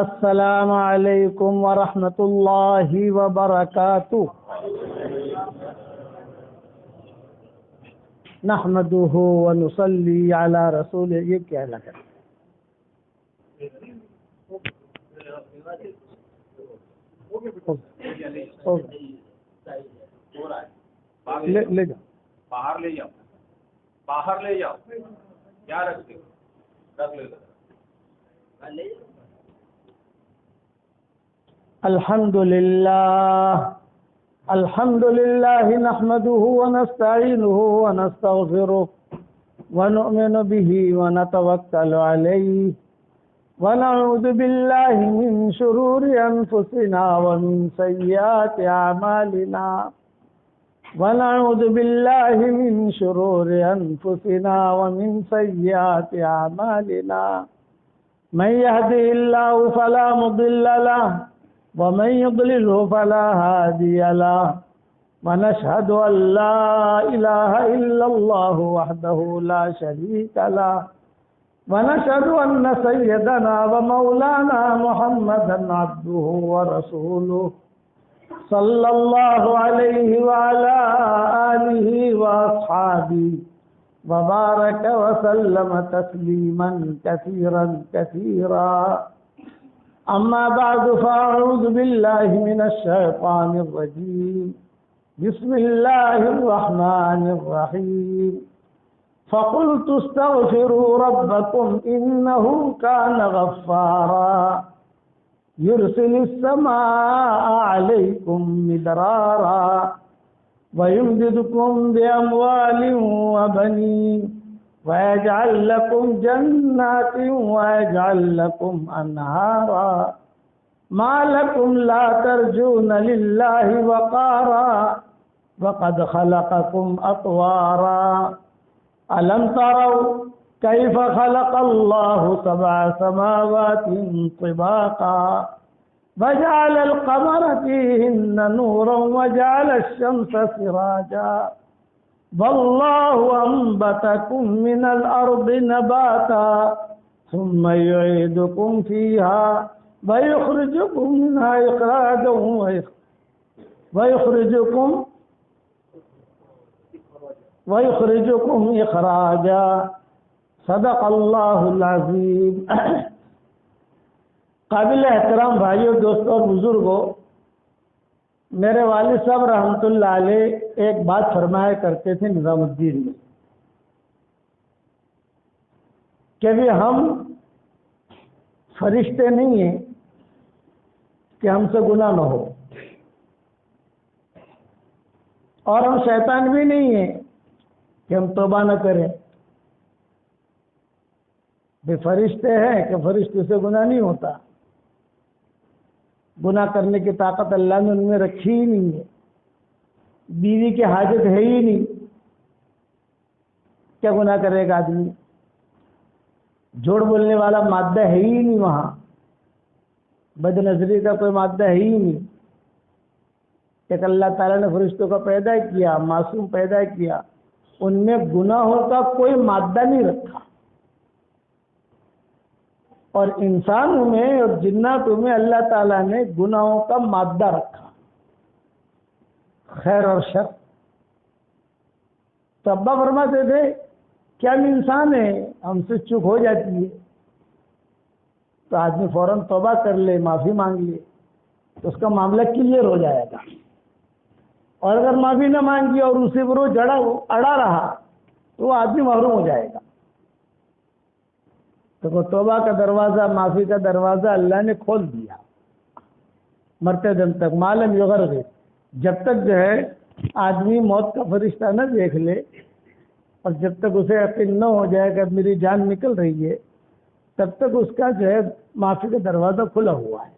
السلام علیکم ورحمۃ اللہ وبرکاتہ۔ نحمدہ ونصلی علی رسول، یہ کیا لگا؟ لے جاؤ، باہر لے جاؤ، باہر لے جاؤ، کیا رکھتے ہو؟ رکھ لے لو۔ الحمد للہ نحمده ونستعینه ونستغفره ونؤمن به ونتوکل علیہ ونعوذ باللہ من شرور انفسنا ومن سیئات اعمالنا ونعوذ باللہ من شرور انفسنا ومن سیئات اعمالنا من يهده الله فلا مضل له ومن يضلله فلا هادي له ونشهد أن لا إله إلا الله وحده لا شريك له ونشهد أن سيدنا ومولانا محمدا عبده ورسوله صلى الله عليه وعلى آله وأصحابه وبارك وسلم تسليما كثيرا كثيرا. أما بعد فأعوذ بالله من الشيطان الرجيم. بسم الله الرحمن الرحيم. فقلت استغفروا ربكم إنه كان غفارا يرسل السماء عليكم مدرارا ويمددكم بأموال وبنين ويجعل لكم جنات ويجعل لكم أنهارا ما لكم لا ترجون لله وقارا وقد خلقكم أطوارا ألم تروا كيف خلق الله 7 سماوات طباقا وجعل القمر فيهن نورا وجعل الشمس سراجا والله أنبتكم من الأرض نباتا ثم يعيدكم فيها ويخرجكم منها إخراجا ويخرجكم إخراجا. صدق اللہ العظیم. قابل احترام بھائیوں، دوستوں اور بزرگوں، میرے والد صاحب رحمۃ اللہ علیہ ایک بات فرمایا کرتے تھے نظام الدین میں کہ بھی ہم فرشتے نہیں ہیں کہ ہم سے گناہ نہ ہو، اور ہم شیطان بھی نہیں ہیں کہ ہم توبہ نہ کریں. بھی فرشتے ہیں کہ فرشتے سے گناہ نہیں ہوتا، گناہ کرنے کی طاقت اللہ نے ان میں رکھی ہی نہیں ہے. بیوی کی حاجت ہے ہی نہیں، کیا گناہ کرے گا آدمی؟ جھوٹ بولنے والا مادہ ہے ہی نہیں وہاں، بد نظری کا کوئی مادہ ہے ہی نہیں. ایک اللہ تعالیٰ نے فرشتوں کا پیدا کیا، معصوم پیدا کیا، ان میں گناہوں کا کوئی مادہ نہیں رکھا. اور انسانوں میں اور جناتوں میں اللہ تعالیٰ نے گناہوں کا مادہ رکھا، خیر اور شر. تو ابا فرماتے تھے کہ ہم انسان ہیں، ہم سے چوک ہو جاتی ہے تو آدمی فوراً توبہ کر لے، معافی مانگ لے تو اس کا معاملہ کلیئر ہو جائے گا. اور اگر معافی نہ مانگی اور اسی پر وہ اڑا رہا تو وہ آدمی محروم ہو جائے گا. تو توبہ کا دروازہ، معافی کا دروازہ اللہ نے کھول دیا مرتے دم تک. معلوم یغرغ، جب تک جو ہے آدمی موت کا فرشتہ نہ دیکھ لے اور جب تک اسے یقین نہ ہو جائے کہ میری جان نکل رہی ہے، تب تک اس کا جو ہے معافی کا دروازہ کھلا ہوا ہے.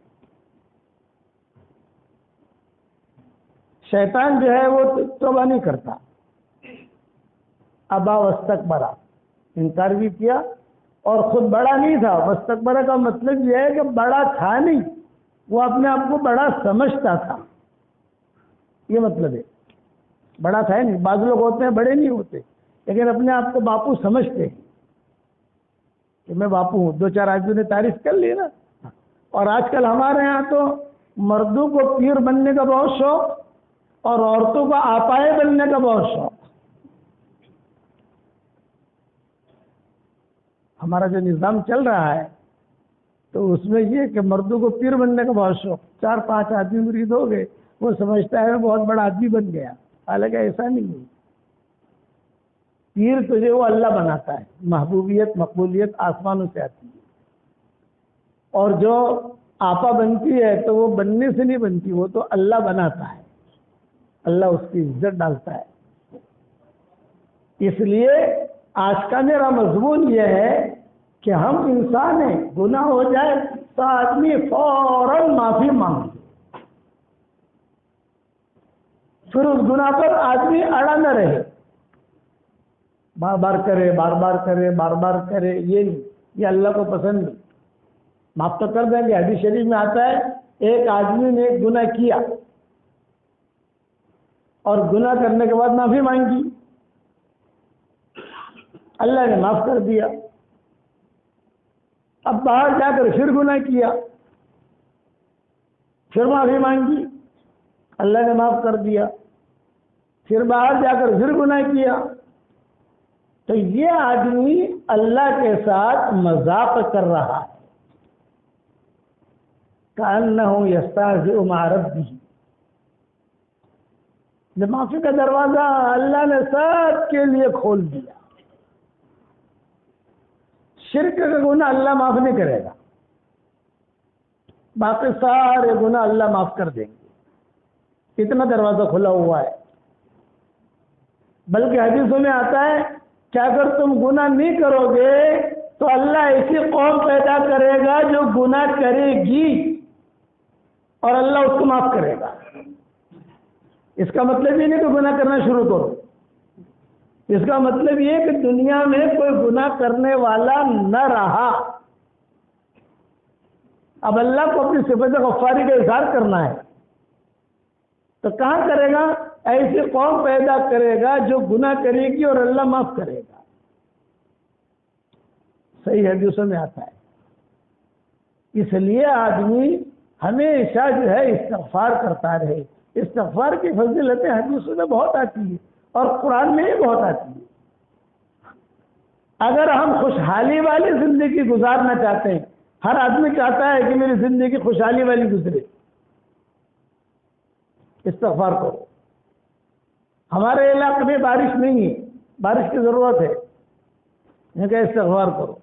شیطان جو ہے وہ توبہ نہیں کرتا. ابا واستکبرا، انکار بھی کیا اور خود بڑا نہیں تھا. واستکبرا کا مطلب یہ ہے کہ بڑا تھا نہیں، وہ اپنے آپ کو بڑا سمجھتا تھا، یہ مطلب ہے. بڑا تھا نہیں، بعض لوگ ہوتے ہیں بڑے نہیں ہوتے لیکن اپنے آپ کو باپو سمجھتے ہیں کہ میں باپو ہوں. 2-4 آدمی نے تعریف کر لی نا، اور آج کل ہمارے ہاں تو مردوں کو پیر بننے کا بہت شوق اور عورتوں کو آپائے بننے کا بہت شوق. ہمارا جو نظام چل رہا ہے تو اس میں یہ کہ مردوں کو پیر بننے کا بہت شوق. 4-5 آدمی مرید ہو گئے, وہ سمجھتا ہے وہ بہت بڑا آدمی بن گیا. حالانکہ ایسا نہیں ہے. پیر تجھے وہ اللہ بناتا ہے. محبوبیت مقبولیت آسمانوں سے آتی ہے. اور جو آپا بنتی ہے تو وہ بننے سے نہیں بنتی, وہ تو اللہ بناتا ہے. اللہ اس کی عزت ڈالتا ہے. اس لیے آج کا میرا مضمون یہ ہے کہ ہم انسان ہیں, گناہ ہو جائے تو آدمی فوراً معافی مانگے, پھر اس گناہ پر آدمی اڑا نہ رہے, بار بار کرے بار بار کرے بار بار کرے. یہ نہیں, یہ اللہ کو پسند نہیں. معاف تو کر دیں گے. حدیث شریف میں آتا ہے ایک آدمی نے ایک گناہ کیا اور گناہ کرنے کے بعد معافی مانگی, اللہ نے معاف کر دیا. اب باہر جا کر پھر گناہ کیا, پھر معافی مانگی, اللہ نے معاف کر دیا. پھر باہر جا کر پھر گناہ کیا. تو یہ آدمی اللہ کے ساتھ مذاق کر رہا ہے. کأنہ یستہزئ مع ربہ. جب معافی کا دروازہ اللہ نے سب کے لیے کھول دیا. شرک کا گناہ اللہ معاف نہیں کرے گا, باقی سارے گناہ اللہ معاف کر دیں گے. اتنا دروازہ کھلا ہوا ہے. بلکہ حدیثوں میں آتا ہے کہ اگر تم گناہ نہیں کرو گے تو اللہ ایسی قوم پیدا کرے گا جو گناہ کرے گی اور اللہ اس کو معاف کرے گا. اس کا مطلب یہ نہیں کہ گناہ کرنا شروع کرو. اس کا مطلب یہ کہ دنیا میں کوئی گناہ کرنے والا نہ رہا. اب اللہ کو اپنی صفت غفاری کا اظہار کرنا ہے تو کہاں کرے گا؟ ایسی قوم پیدا کرے گا جو گناہ کرے گی اور اللہ معاف کرے گا. صحیح حدیثوں میں آتا ہے. اس لیے آدمی ہمیشہ جو ہے استغفار کرتا رہے. استغفار کی فضیلتیں حدیثوں میں بہت آتی ہیں اور قرآن میں بھی بہت آتی ہے. اگر ہم خوشحالی والی زندگی گزارنا چاہتے ہیں, ہر آدمی چاہتا ہے کہ میری زندگی خوشحالی والی گزرے, استغفار کرو. ہمارے علاقے میں بارش نہیں ہے, بارش کی ضرورت ہے, میں کہ استغفار کرو.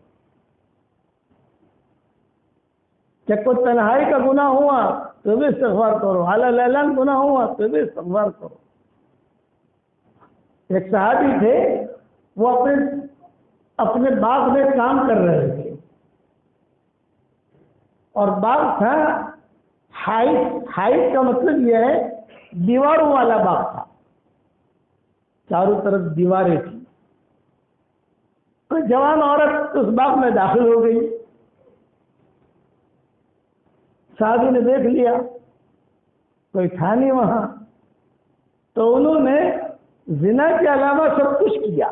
کہ کوئی تنہائی کا گناہ ہوا تو بھی استغفار کرو, حلال اعلان گناہ ہوا تو بھی استغفار کرو. ایک صحابی تھے, وہ اپنے باغ میں کام کر رہے تھے اور باغ تھا ہائٹ کا مطلب یہ ہے دیواروں والا باغ تھا, چاروں طرف دیواریں تھیں. تو جوان عورت اس باغ میں داخل ہو گئی. صحابی نے دیکھ لیا کوئی تھا نہیں وہاں, تو انہوں نے زنا کے علاوہ سب کچھ کیا.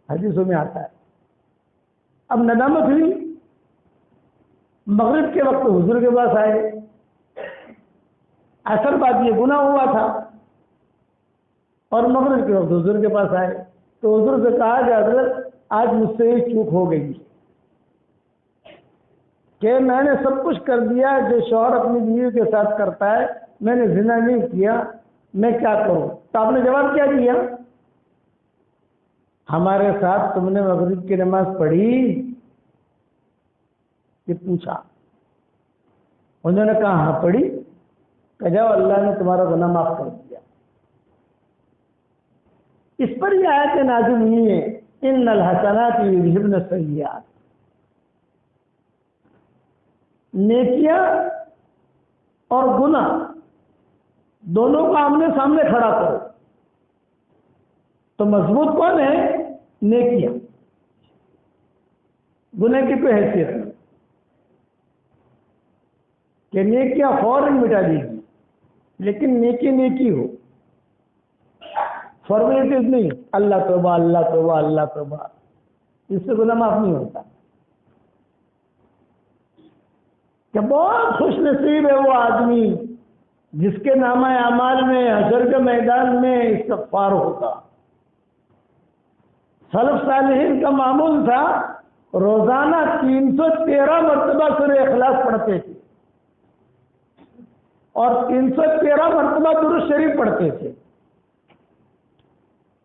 حدیثوں میں آتا ہے. اب ندامت ہوئی, مغرب کے وقت حضور کے پاس آئے. اصل بات یہ گناہ ہوا تھا اور مغرب کے وقت حضور کے پاس آئے تو حضور سے کہا کہ حضرت آج مجھ سے یہ چوک ہو گئی کہ میں نے سب کچھ کر دیا جو شوہر اپنی بیوی کے ساتھ کرتا ہے, میں نے زنا نہیں کیا, میں کیا کروں؟ تو آپ نے جواب کیا دیا؟ ہمارے ساتھ تم نے مغرب کی نماز پڑھی؟ یہ پوچھا. انہوں نے کہا ہاں پڑھی. کہ جاؤ اللہ نے تمہارا گناہ معاف کر دیا. اس پر یہ آیت نازل ہوئی ہے ان الحسنات یذہبن السیئات. نیکیاں اور گناہ دونوں کو آمنے سامنے کھڑا کرو تو مضبوط کون ہے؟ نیکیاں. گناہ کی کوئی حیثیت نہیں کہ نیکیاں فوراً مٹا دی گی, لیکن نیکی نیکی ہو, فارمیلٹیز نہیں. اللہ توبہ اللہ توبہ اللہ توبہ, اس سے گناہ معاف نہیں ہوتا. کہ بہت خوش نصیب ہے وہ آدمی جس کے نامہ اعمال میں حشر کے میدان میں استغفار ہوگا۔ سلف صالحین کا معمول تھا روزانہ 313 مرتبہ سورہ اخلاص پڑھتے تھے اور 313 مرتبہ درود شریف پڑھتے تھے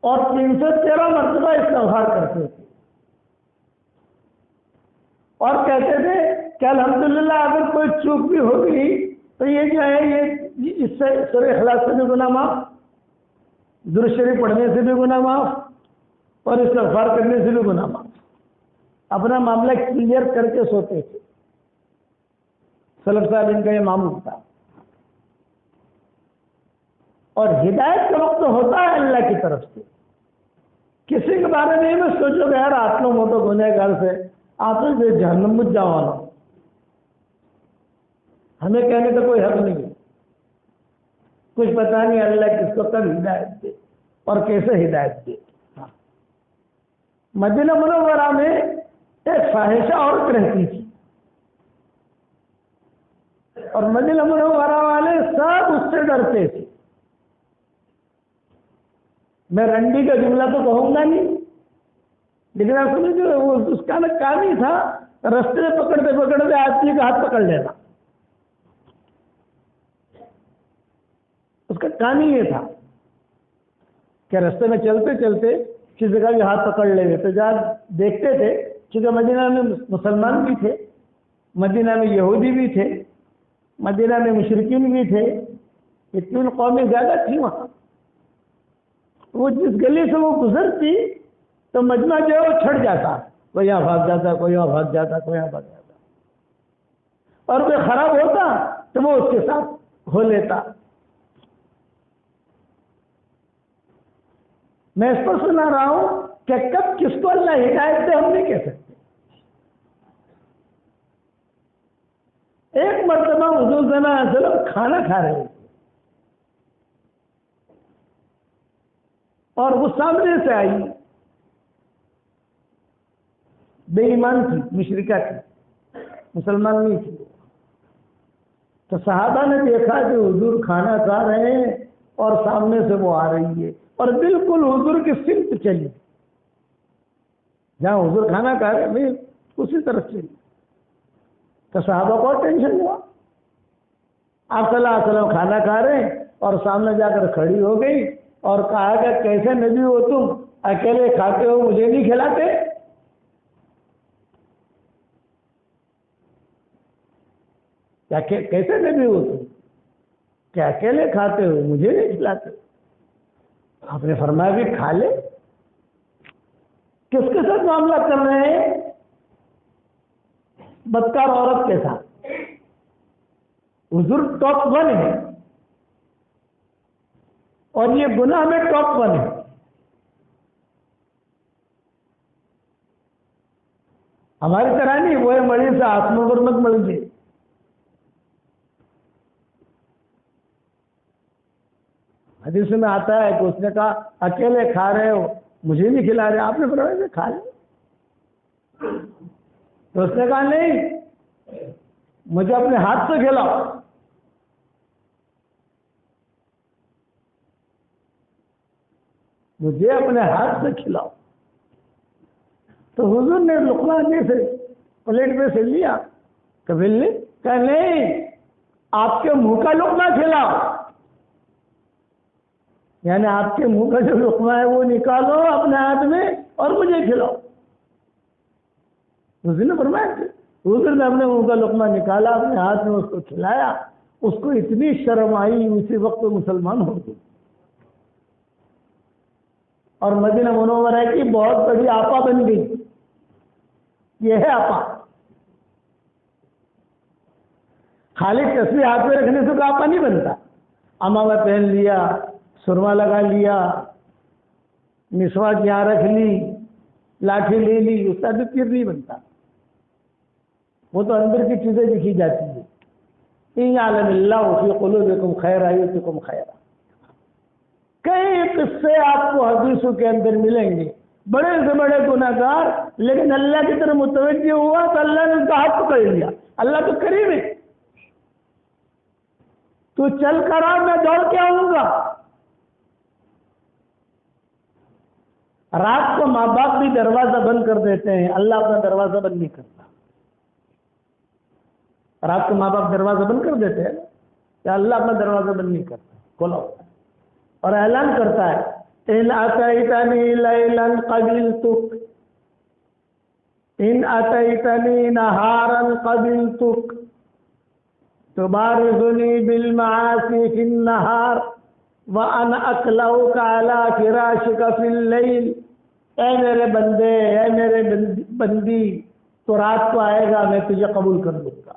اور 313 مرتبہ استغفار کرتے تھے اور کہتے تھے کہ الحمدللہ اگر کوئی چوک بھی ہو گئی تو یہ جو ہے یہ اس سے سورہ اخلاص سے بھی گناہ معاف، درود شریف پڑھنے سے بھی گناہ معاف اور استغفار کرنے سے بھی گناہ معاف۔ اپنا معاملہ کلیئر کر کے سوتے تھے۔ سلف صالحین کا یہ معمول تھا۔ اور ہدایت کا وقت ہوتا ہے اللہ کی طرف سے، کسی کے بارے میں میں سوچو کہ یار آپ لوگ ہو تو گنہگار سے آپ سے جہنم مجھ جاؤ نا، ہمیں کہنے کا کوئی حق نہیں ہے، کچھ پتہ نہیں اللہ کس کو کب ہدایت دے اور کیسے ہدایت دے۔ مدینہ منورہ میں ایک فاحشہ عورت رہتی تھی اور مدینہ منورہ والے سب اس سے ڈرتے تھے۔ میں رنڈی کا جملہ تو کہوں گا نہیں، لیکن آپ سمجھے وہ اس کا نا کام ہی تھا رستے میں پکڑتے پکڑتے آدمی کا ہاتھ پکڑ لینا، اس کا کام ہی یہ تھا کہ رستے میں چلتے چلتے کسی کا بھی ہاتھ پکڑ لے گئے تو جب دیکھتے تھے، چونکہ مدینہ میں مسلمان بھی تھے، مدینہ میں یہودی بھی تھے، مدینہ میں مشرکین بھی تھے، یہ تین قومیں زیادہ تھیں وہاں، وہ جس گلی سے وہ گزرتی تو مجمع جو ہے وہ چھٹ جاتا، کوئی یہاں بھاگ جاتا، کوئی یہاں بھاگ جاتا، کوئی یہاں بھاگ جاتا، اور کوئی خراب ہوتا تو وہ اس کے ساتھ ہو لیتا۔ میں اس پر سنا رہا ہوں کہ کب کس کو اللہ ہدایت دے ہم نہیں کہہ سکتے۔ ایک مرتبہ حضور صلی اللہ علیہ وسلم کھانا کھا رہے تھے اور وہ سامنے سے آئی، بے ایمان تھی، مشرکہ تھی، مسلمان نہیں تھی، تو صحابہ نے دیکھا کہ حضور کھانا کھا رہے ہیں اور سامنے سے وہ آ رہی ہے اور بالکل حضور کی سمت چلی، جہاں حضور کھانا کھا رہے ہیں اسی طرف چلی، تو صحابہ کو ٹینشن ہوا۔ آپ صلی اللہ علیہ وسلم کھانا کھا رہے ہیں اور سامنے جا کر کھڑی ہو گئی اور کہا کہ کیسے نبی ہو تم، اکیلے کھاتے ہو مجھے نہیں کھلاتے؟ کیسے نبی ہو تم کہ اکیلے کھاتے ہو مجھے نہیں کھلاتے؟ آپ نے فرمایا بھی کھا لے۔ کس کے ساتھ معاملہ کر رہے ہیں؟ بدکار عورت کے ساتھ۔ حضور ٹاپ 1 ہے اور یہ گناہ میں ٹاپ 1 ہے۔ ہماری طرح نہیں، وہ مڑی سے آسمان پر مت مل گئی۔ حدیث میں آتا ہے کہ اس نے کہا اکیلے کھا رہے ہو مجھے نہیں کھلا رہے، آپ نے فرمایا کھا لیں، تو اس نے کہا نہیں مجھے اپنے ہاتھ سے کھلاؤ۔ مجھے اپنے ہاتھ سے کھلاؤ، تو حضور نے لقمہ سے پلیٹ میں سے لیا، کبھی کہ نہیں آپ کے منہ کا لقمہ کھلاؤ، یعنی آپ کے منہ کا جو لقمہ ہے وہ نکالو اپنے ہاتھ میں اور مجھے کھلاؤ۔ حضور نے فرمایا کہ حضور نے اپنے منہ کا لقمہ نکالا، اپنے ہاتھ میں اس کو کھلایا، اس کو اتنی شرم آئی اسی وقت مسلمان ہو گئی اور مدینہ منورہ کی بہت بڑی آپا بن گئی۔ یہ ہے آپا، خالی تسبیح ہاتھ میں رکھنے سے تو آپا نہیں بنتا۔ امامہ پہن لیا، سرما لگا لیا، مسواک یہاں رکھ لی، لاٹھی لے لی، اس کا بھی پیر نہیں بنتا، وہ تو اندر کی چیزیں لکھی جاتی ہیں۔ ان یعلم اللہ فی قلوبکم خیرا یؤتکم خیرا۔ کئی قصے آپ کو حدیثوں کے اندر ملیں گے، بڑے سے بڑے گناہگار لیکن اللہ کی طرف متوجہ ہوا تو اللہ نے اس کا ہاتھ پکڑ لیا۔ اللہ تو کریم ہے، تو چل کر آ، میں دوڑ کے آؤں گا۔ رات کو ماں باپ بھی دروازہ بند کر دیتے ہیں، اللہ اپنا دروازہ بند نہیں کرتا۔ رات کو ماں باپ دروازہ بند کر دیتے ہیں کہ اللہ اپنا دروازہ بند نہیں کرتا، کھولا ہوتا ہے، اور اعلان کرتا ہے ان اتیتنی لیلا قبلتک ان اتیتنی نہارا قبلتک تبارزنی بالمعاصی فی النہار وانا اکلؤک علی فراشک فی اللیل۔ اے میرے بندے، اے میرے بندی، تو رات کو آئے گا میں تجھے قبول کر لوں گا،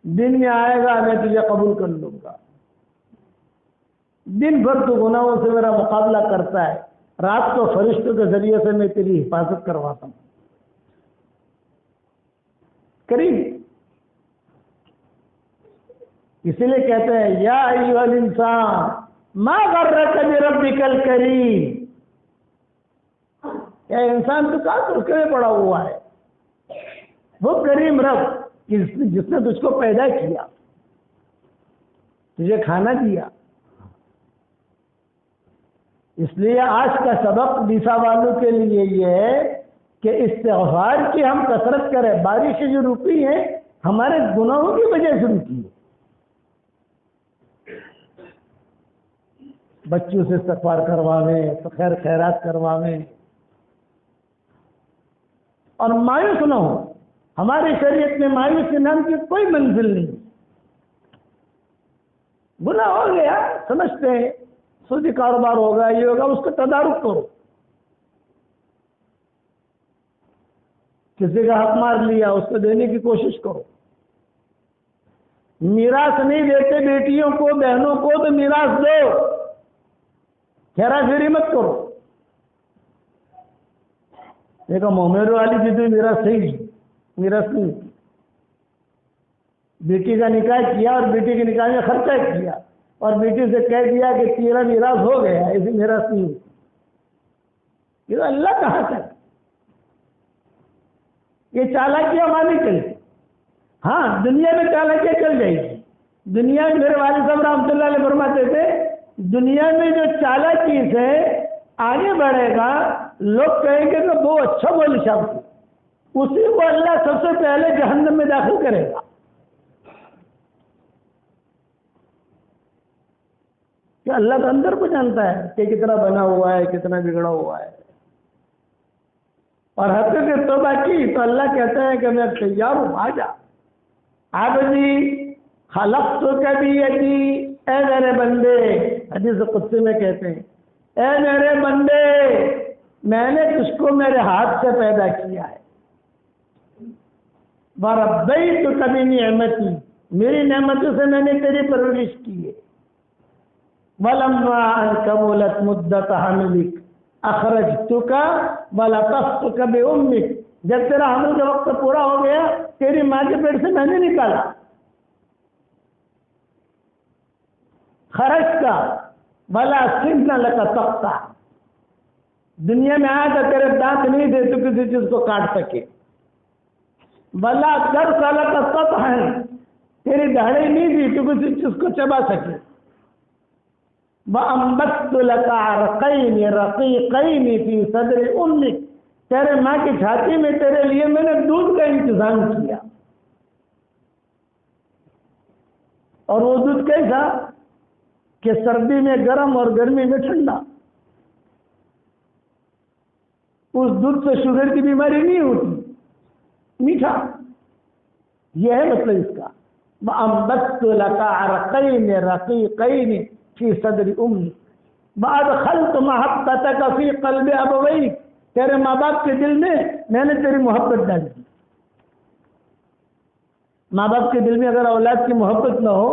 دن میں آئے گا میں تجھے قبول کر لوں گا۔ دن بھر تو گناہوں سے میرا مقابلہ کرتا ہے، رات کو فرشتوں کے ذریعے سے میں تیری حفاظت کرواتا ہوں۔ کریم، اسی لیے کہتے ہیں یا ایھا الانسان ما غرک بربک الکریم، اے انسان تو کہاں دھوکے میں پڑا ہوا ہے، وہ کریم رب جس نے تجھ کو پیدا کیا، تجھے کھانا دیا۔ اس لیے آج کا سبق دیسا والوں کے لیے یہ ہے کہ استغفار کی ہم کثرت کریں۔ بارشیں جو رکی ہیں ہمارے گناہوں کی وجہ سے رکی ہے۔ بچوں سے استغفار کرواویں، خیر خیرات کرواویں، اور مایوس نہ ہو۔ ہماری شریعت میں مایوسی نام کی کوئی منزل نہیں۔ گناہ ہو گیا سمجھتے ہیں، سودی کاروبار ہوگا، یہ ہوگا، اس کا تدارک کرو۔ کسی کا حق مار لیا، اس کو دینے کی کوشش کرو۔ میراث نہیں دیتے بیٹیوں کو، بہنوں کو، تو میراث دو، ہیرا پھیری مت کرو۔ دیکھا مومیرو والی جتنی میراث صحیح، میراث نہیں۔ بیٹی کا نکاح کیا اور بیٹی کے نکاح میں خرچہ کیا، اور بیٹی سے کہہ دیا کہ تیرا میراث ہو گیا، ایسی میراث نہیں۔ یہ تو اللہ کہاں تک، یہ چالاکیاں مانی چلتی۔ ہاں دنیا میں چالاکیاں چل جائے گی۔ دنیا میں میرے والد صاحب رحمۃ اللہ علیہ فرماتے تھے، دنیا میں جو چالاکی سے آگے بڑھے گا، لوگ کہیں گے کہ وہ اچھا بول شخص، اسی کو اللہ سب سے پہلے جہنم میں داخل کرے گا۔ کہ اللہ تو اندر کو جانتا ہے کہ کتنا بنا ہوا ہے، کتنا بگڑا ہوا ہے۔ اور حقیقت توبہ کی تو اللہ کہتا ہے کہ میں تیار ہوں، آ جا۔ عبدی خلقتک بیدی، اے میرے بندے، حدیث قدسی میں کہتے ہیں اے میرے بندے، میں نے تجھ کو میرے ہاتھ سے پیدا کیا ہے۔ وَرَبَّيْتُكَ بِنِعْمَتِي، میری نعمتوں سے میں نے تیری پرورش کی ہے۔ وَلَمَّا أَن كَمُلَتْ مُدَّةُ حَمْلِكَ أَخْرَجْتُكَ وَلَطَفْتُكَ بِأُمِّكَ، جب تیرا حمل کا وقت پورا ہو گیا، تیری ماں کے پیٹ سے میں نے نکالا۔ خرجتا ولا سن لك تقطع، دنیا میں آیا تھا تیرے دانت نہیں تھے تو کسی چیز کو کاٹ سکے۔ ولا درس لك سطحا، تیری دہڑی نہیں تھی تو کسی چیز کو چبا سکے۔ وَأَنبَتْتُ لَكَ عَرْقَيْنِ رَقِيقَيْنِ فِي صَدْرِ أُمِّكَ، تیرے ماں کی چھاتی میں تیرے لیے میں نے دودھ کا انتظام کیا۔ اور وہ دودھ کیسا کہ سردی میں گرم اور گرمی میں ٹھنڈا۔ اس دودھ سے شوگر کی بیماری نہیں ہوتی، میٹھا۔ یہ ہے مطلب اس کا۔ وَأَنبَتْتُ لَكَ عَرْقَيْنِ رَقِيقَيْنِ فِي صَدْرِ أُمِّكَ وَأَدْخَلْتُ مَحَبَّتَكَ فِي قَلْبِ أَبَوَيْكَ، تیرے ماں باپ کے دل میں نے تیری محبت ڈال دی۔ ماں باپ کے دل میں اگر اولاد کی محبت نہ ہو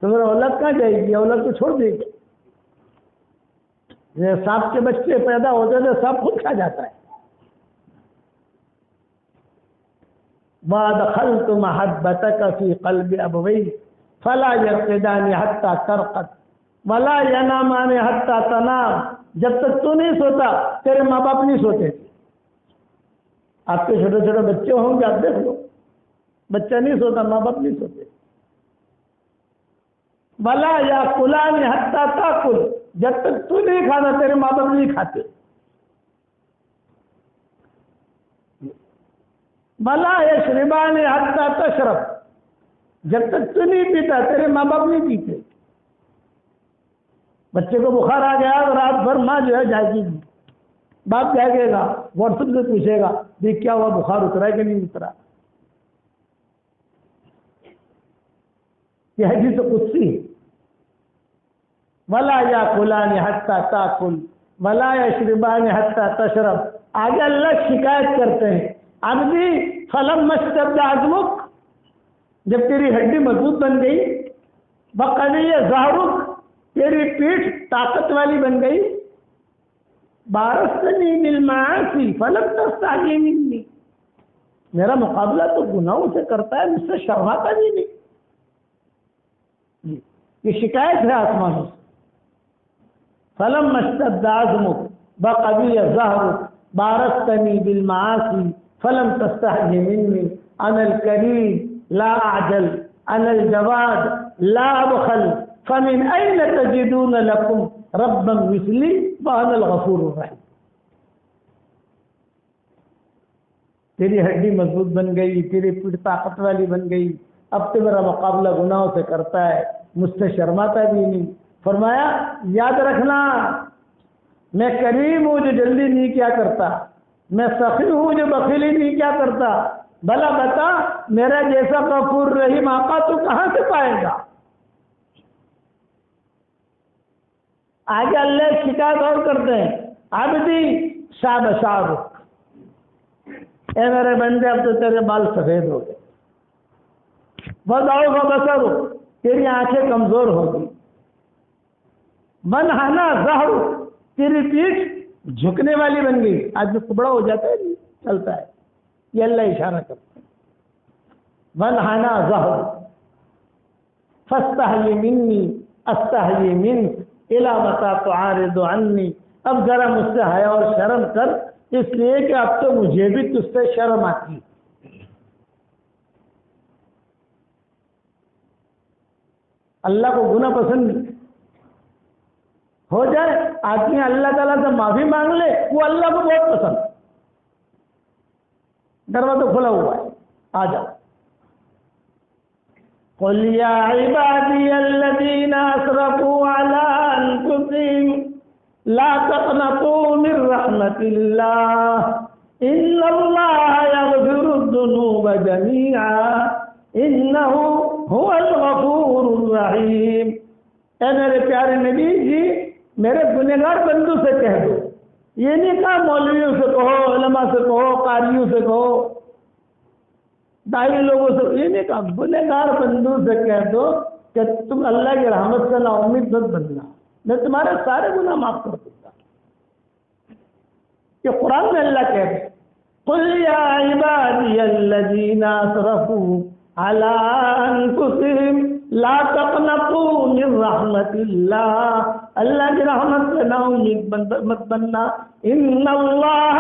تو پھر اولاد کہاں جائے گی؟ اولاد کو چھوڑ دے گی۔ سانپ کے بچے پیدا ہوتے تھے، سانپ خود کھا جاتا ہے۔ وَأَدْخَلْتُ مَحَبَّتَكَ فِي قَلْبِ أَبَوَيْكَ فَلَا يَرْقِدَانِ حَتَّى تَرْقَدْ وَلَا يَنَامَانِ حَتَّى تَنَامَ، جب تک تو نہیں سوتا تیرے ماں باپ نہیں سوتے تھے۔ آپ کے چھوٹے چھوٹے بچے ہوں گے، آپ دیکھ لو، بچہ نہیں سوتا، ماں باپ نہیں سوتے۔ ولا یاکلان حتی تاکل، جب تک تو نہیں کھانا تیرے ماں باپ نہیں کھاتے. ولا یشربان حتی تشرب، جب تک تو نہیں پیتا تیرے ماں باپ نہیں پیتے. بچے کو بخار آ گیا تو رات بھر ماں جو ہے جاگے گی، باپ جاگے گا، واٹس ایپ سے پوچھے گا دیکھ کیا ہوا، بخار اترا ہے کہ نہیں اترا. یہ حدیث قدسی ہے. ولا یاکلان حتی تاکل ولا یشربان حتی تشرب. آگے اللہ شکایت کرتے ہیں، عبدی فلما اشتد عظمک، جب تیری ہڈی مضبوط بن گئی، وقوی ظہرک، تیری پیٹھ طاقت والی بن گئی، بارستنی بالمعاصی فلم تستحی منی، میرا مقابلہ تو گناہوں سے کرتا ہے، مجھ سے شرماتا بھی نہیں. یہ شکایت ہے آسمانوں سے. فلم اشتد عظمک وقوی ظہرک بارستنی بالمعاصی فلم تستحی منی، انا الکریم لا اعجل، انا الجواد لا ابخل، فمن أين تجدون لكم ربا مثلي وأنا الغفور الرحيم. تیری ہڈی مضبوط بن گئی، تیری پیٹھ طاقت والی بن گئی، اب تو میرا مقابلہ گناہوں سے کرتا ہے، مجھ سے شرماتا بھی نہیں. فرمایا یاد رکھنا، میں کریم ہوں جو جلدی نہیں کیا کرتا، میں سخی ہوں جو بخیلی نہیں کیا کرتا. بھلا بتا میرا جیسا غفور رحیم آقا تو کہاں سے پائے گا. آگے اللہ شکایت اور کرتے ہیں، عبدی شاب شعرک، اے میرے بندے اب تو تیرے بال سفید ہو گئے، وضعف بصرک، تیری آنکھیں کمزور ہوگی، منحنی ظہرک، تیری پیٹھ جھکنے والی بن گئی. آدمی کبڑا ہو جاتا ہے نہیں چلتا ہے، یہ اللہ اشارہ کرتا ہے. منحنی ظہرک فاستحی منی استحی منک الا متی تعارض عنی، اب ذرا مجھ سے حیا اور شرم کر، اس لیے کہ اب تو مجھے بھی تجھ سے شرم آتی. اللہ کو گناہ پسند نہیں. ہو جائے آدمی اللہ تعالیٰ سے معافی مانگ لے، وہ اللہ کو بہت پسند. دروازہ کھلا ہوا ہے، آ جاؤ. قل یا عبادی الذین اسرفوا علی انفسهم لا تقنطوا من رحمت اللہ ان اللہ یغفر الذنوب جميعا انہ هو الغفور الرحیم. اے میرے پیارے نبی جی، میرے گنہگار بندوں سے کہہ دو، یہ نہیں کہا مولویوں سے کہو، علماء سے کہو، قاریوں سے کہو، دائی لوگوں سے، یہ نہیں کہا، گنہگار بندوں سے کہہ دو کہ تم اللہ کی رحمت سے نا امید مت بننا، میں تمہارے سارے گناہ معاف کر دوں گا. یہ قرآن میں اللہ کہہ رہے، قل یا عبادی الذین اسرفوا علی انفسہم لا تقنطوا من رحمت اللہ، اللہ کی رحمت سے نا امید مت بننا، ان اللہ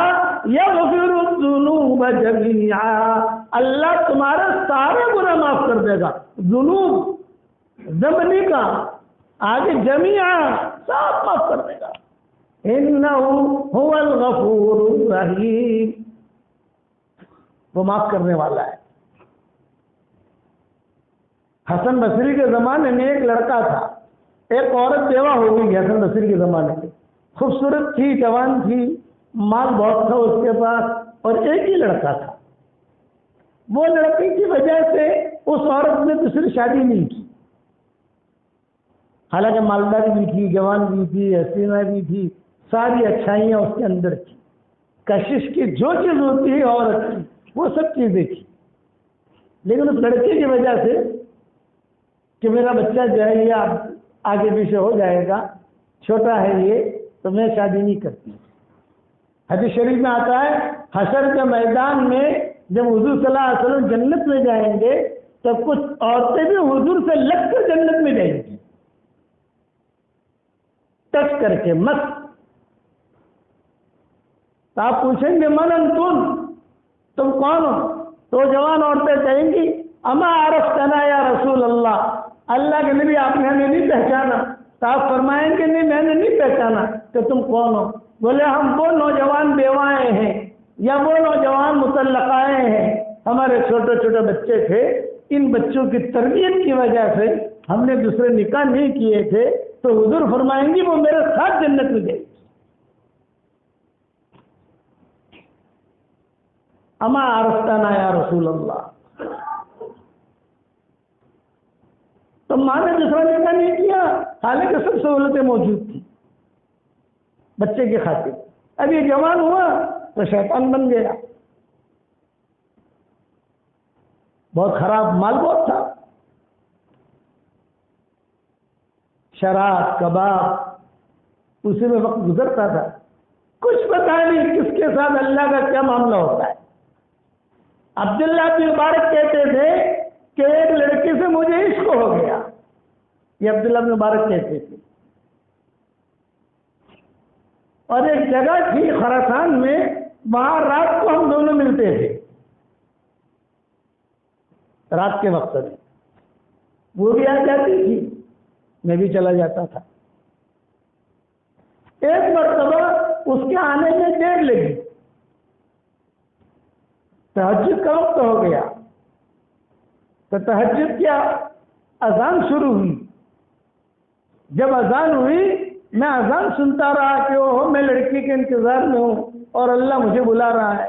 یغفر الذنوب جميعا، اللہ تمہارے سارے گناہ معاف کر دے گا. ذنوب زمنی کا آگے جميعا سب معاف کر دے گا. انہ هو الغفور الرحیم، وہ معاف کرنے والا ہے. حسن بصری کے زمانے میں ایک لڑکا تھا، ایک عورت بیوہ ہو گئی حسن بصری کے زمانے میں، خوبصورت تھی، جوان تھی، مال بہت تھا اس کے پاس، اور ایک ہی لڑکا تھا. وہ لڑکی کی وجہ سے اس عورت نے دوسری شادی نہیں کی، حالانکہ مالدار بھی تھی، جوان بھی تھی، حسینہ بھی تھی، ساری اچھائیاں اس کے اندر تھی. کشش کی جو چیز ہوتی ہے عورت کی وہ سب چیزیں تھی، لیکن اس لڑکے کی وجہ سے کہ میرا بچہ جو ہے یہ آگے پیچھے ہو جائے گا، چھوٹا ہے یہ، تو میں شادی نہیں کرتی. حدیث شریف میں آتا ہے حشر کے میدان میں جب حضور صلی اللہ علیہ وسلم جنت میں جائیں گے تو کچھ عورتیں بھی حضور سے لگ کر جنت میں جائیں گی، ٹچ کر کے مست. تو آپ پوچھیں گے من انتم، تم کون ہو؟ تو جوان عورتیں کہیں گی اما عرفتنا یا رسول اللہ، اللہ کے نبی آپ نے ہمیں نہیں پہچانا؟ تو آپ فرمائیں کہ نہیں میں نے نہیں پہچانا. کہ تم کون ہو؟ بولے ہم وہ نوجوان بیوائیں ہیں یا وہ نوجوان مطلقائیں ہیں، ہمارے چھوٹے چھوٹے بچے تھے، ان بچوں کی تربیت کی وجہ سے ہم نے دوسرے نکاح نہیں کیے تھے. تو حضور فرمائیں گی وہ میرے ساتھ جنت میں گئی. اما عرفتنا یا رسول اللہ. تو ماں نے دوسرا نکاح نہیں کیا، حالانکہ سب سہولتیں موجود تھیں بچے کی خاطر. اب یہ جوان ہوا تو شیطان بن گیا. بہت خراب مال بہت تھا، شراب کباب، اسی میں وقت گزرتا تھا. کچھ پتہ نہیں کس کے ساتھ اللہ کا کیا معاملہ ہوتا ہے. عبداللہ بن مبارک کہتے تھے کہ ایک لڑکی سے مجھے عشق ہو گیا. یہ عبداللہ بن مبارک کہتے تھے. اور ایک جگہ تھی خراسان میں، وہاں رات کو ہم دونوں ملتے تھے. رات کے وقت میں وہ بھی آ جاتی تھی، میں بھی چلا جاتا تھا. ایک مرتبہ اس کے آنے میں دیر لگی، تہجد کا وقت ہو گیا. تو تہجد کی اذان شروع ہوئی. جب اذان ہوئی میں اذان سنتا رہا کہ اوہ میں لڑکی کے انتظار میں ہوں اور اللہ مجھے بلا رہا ہے.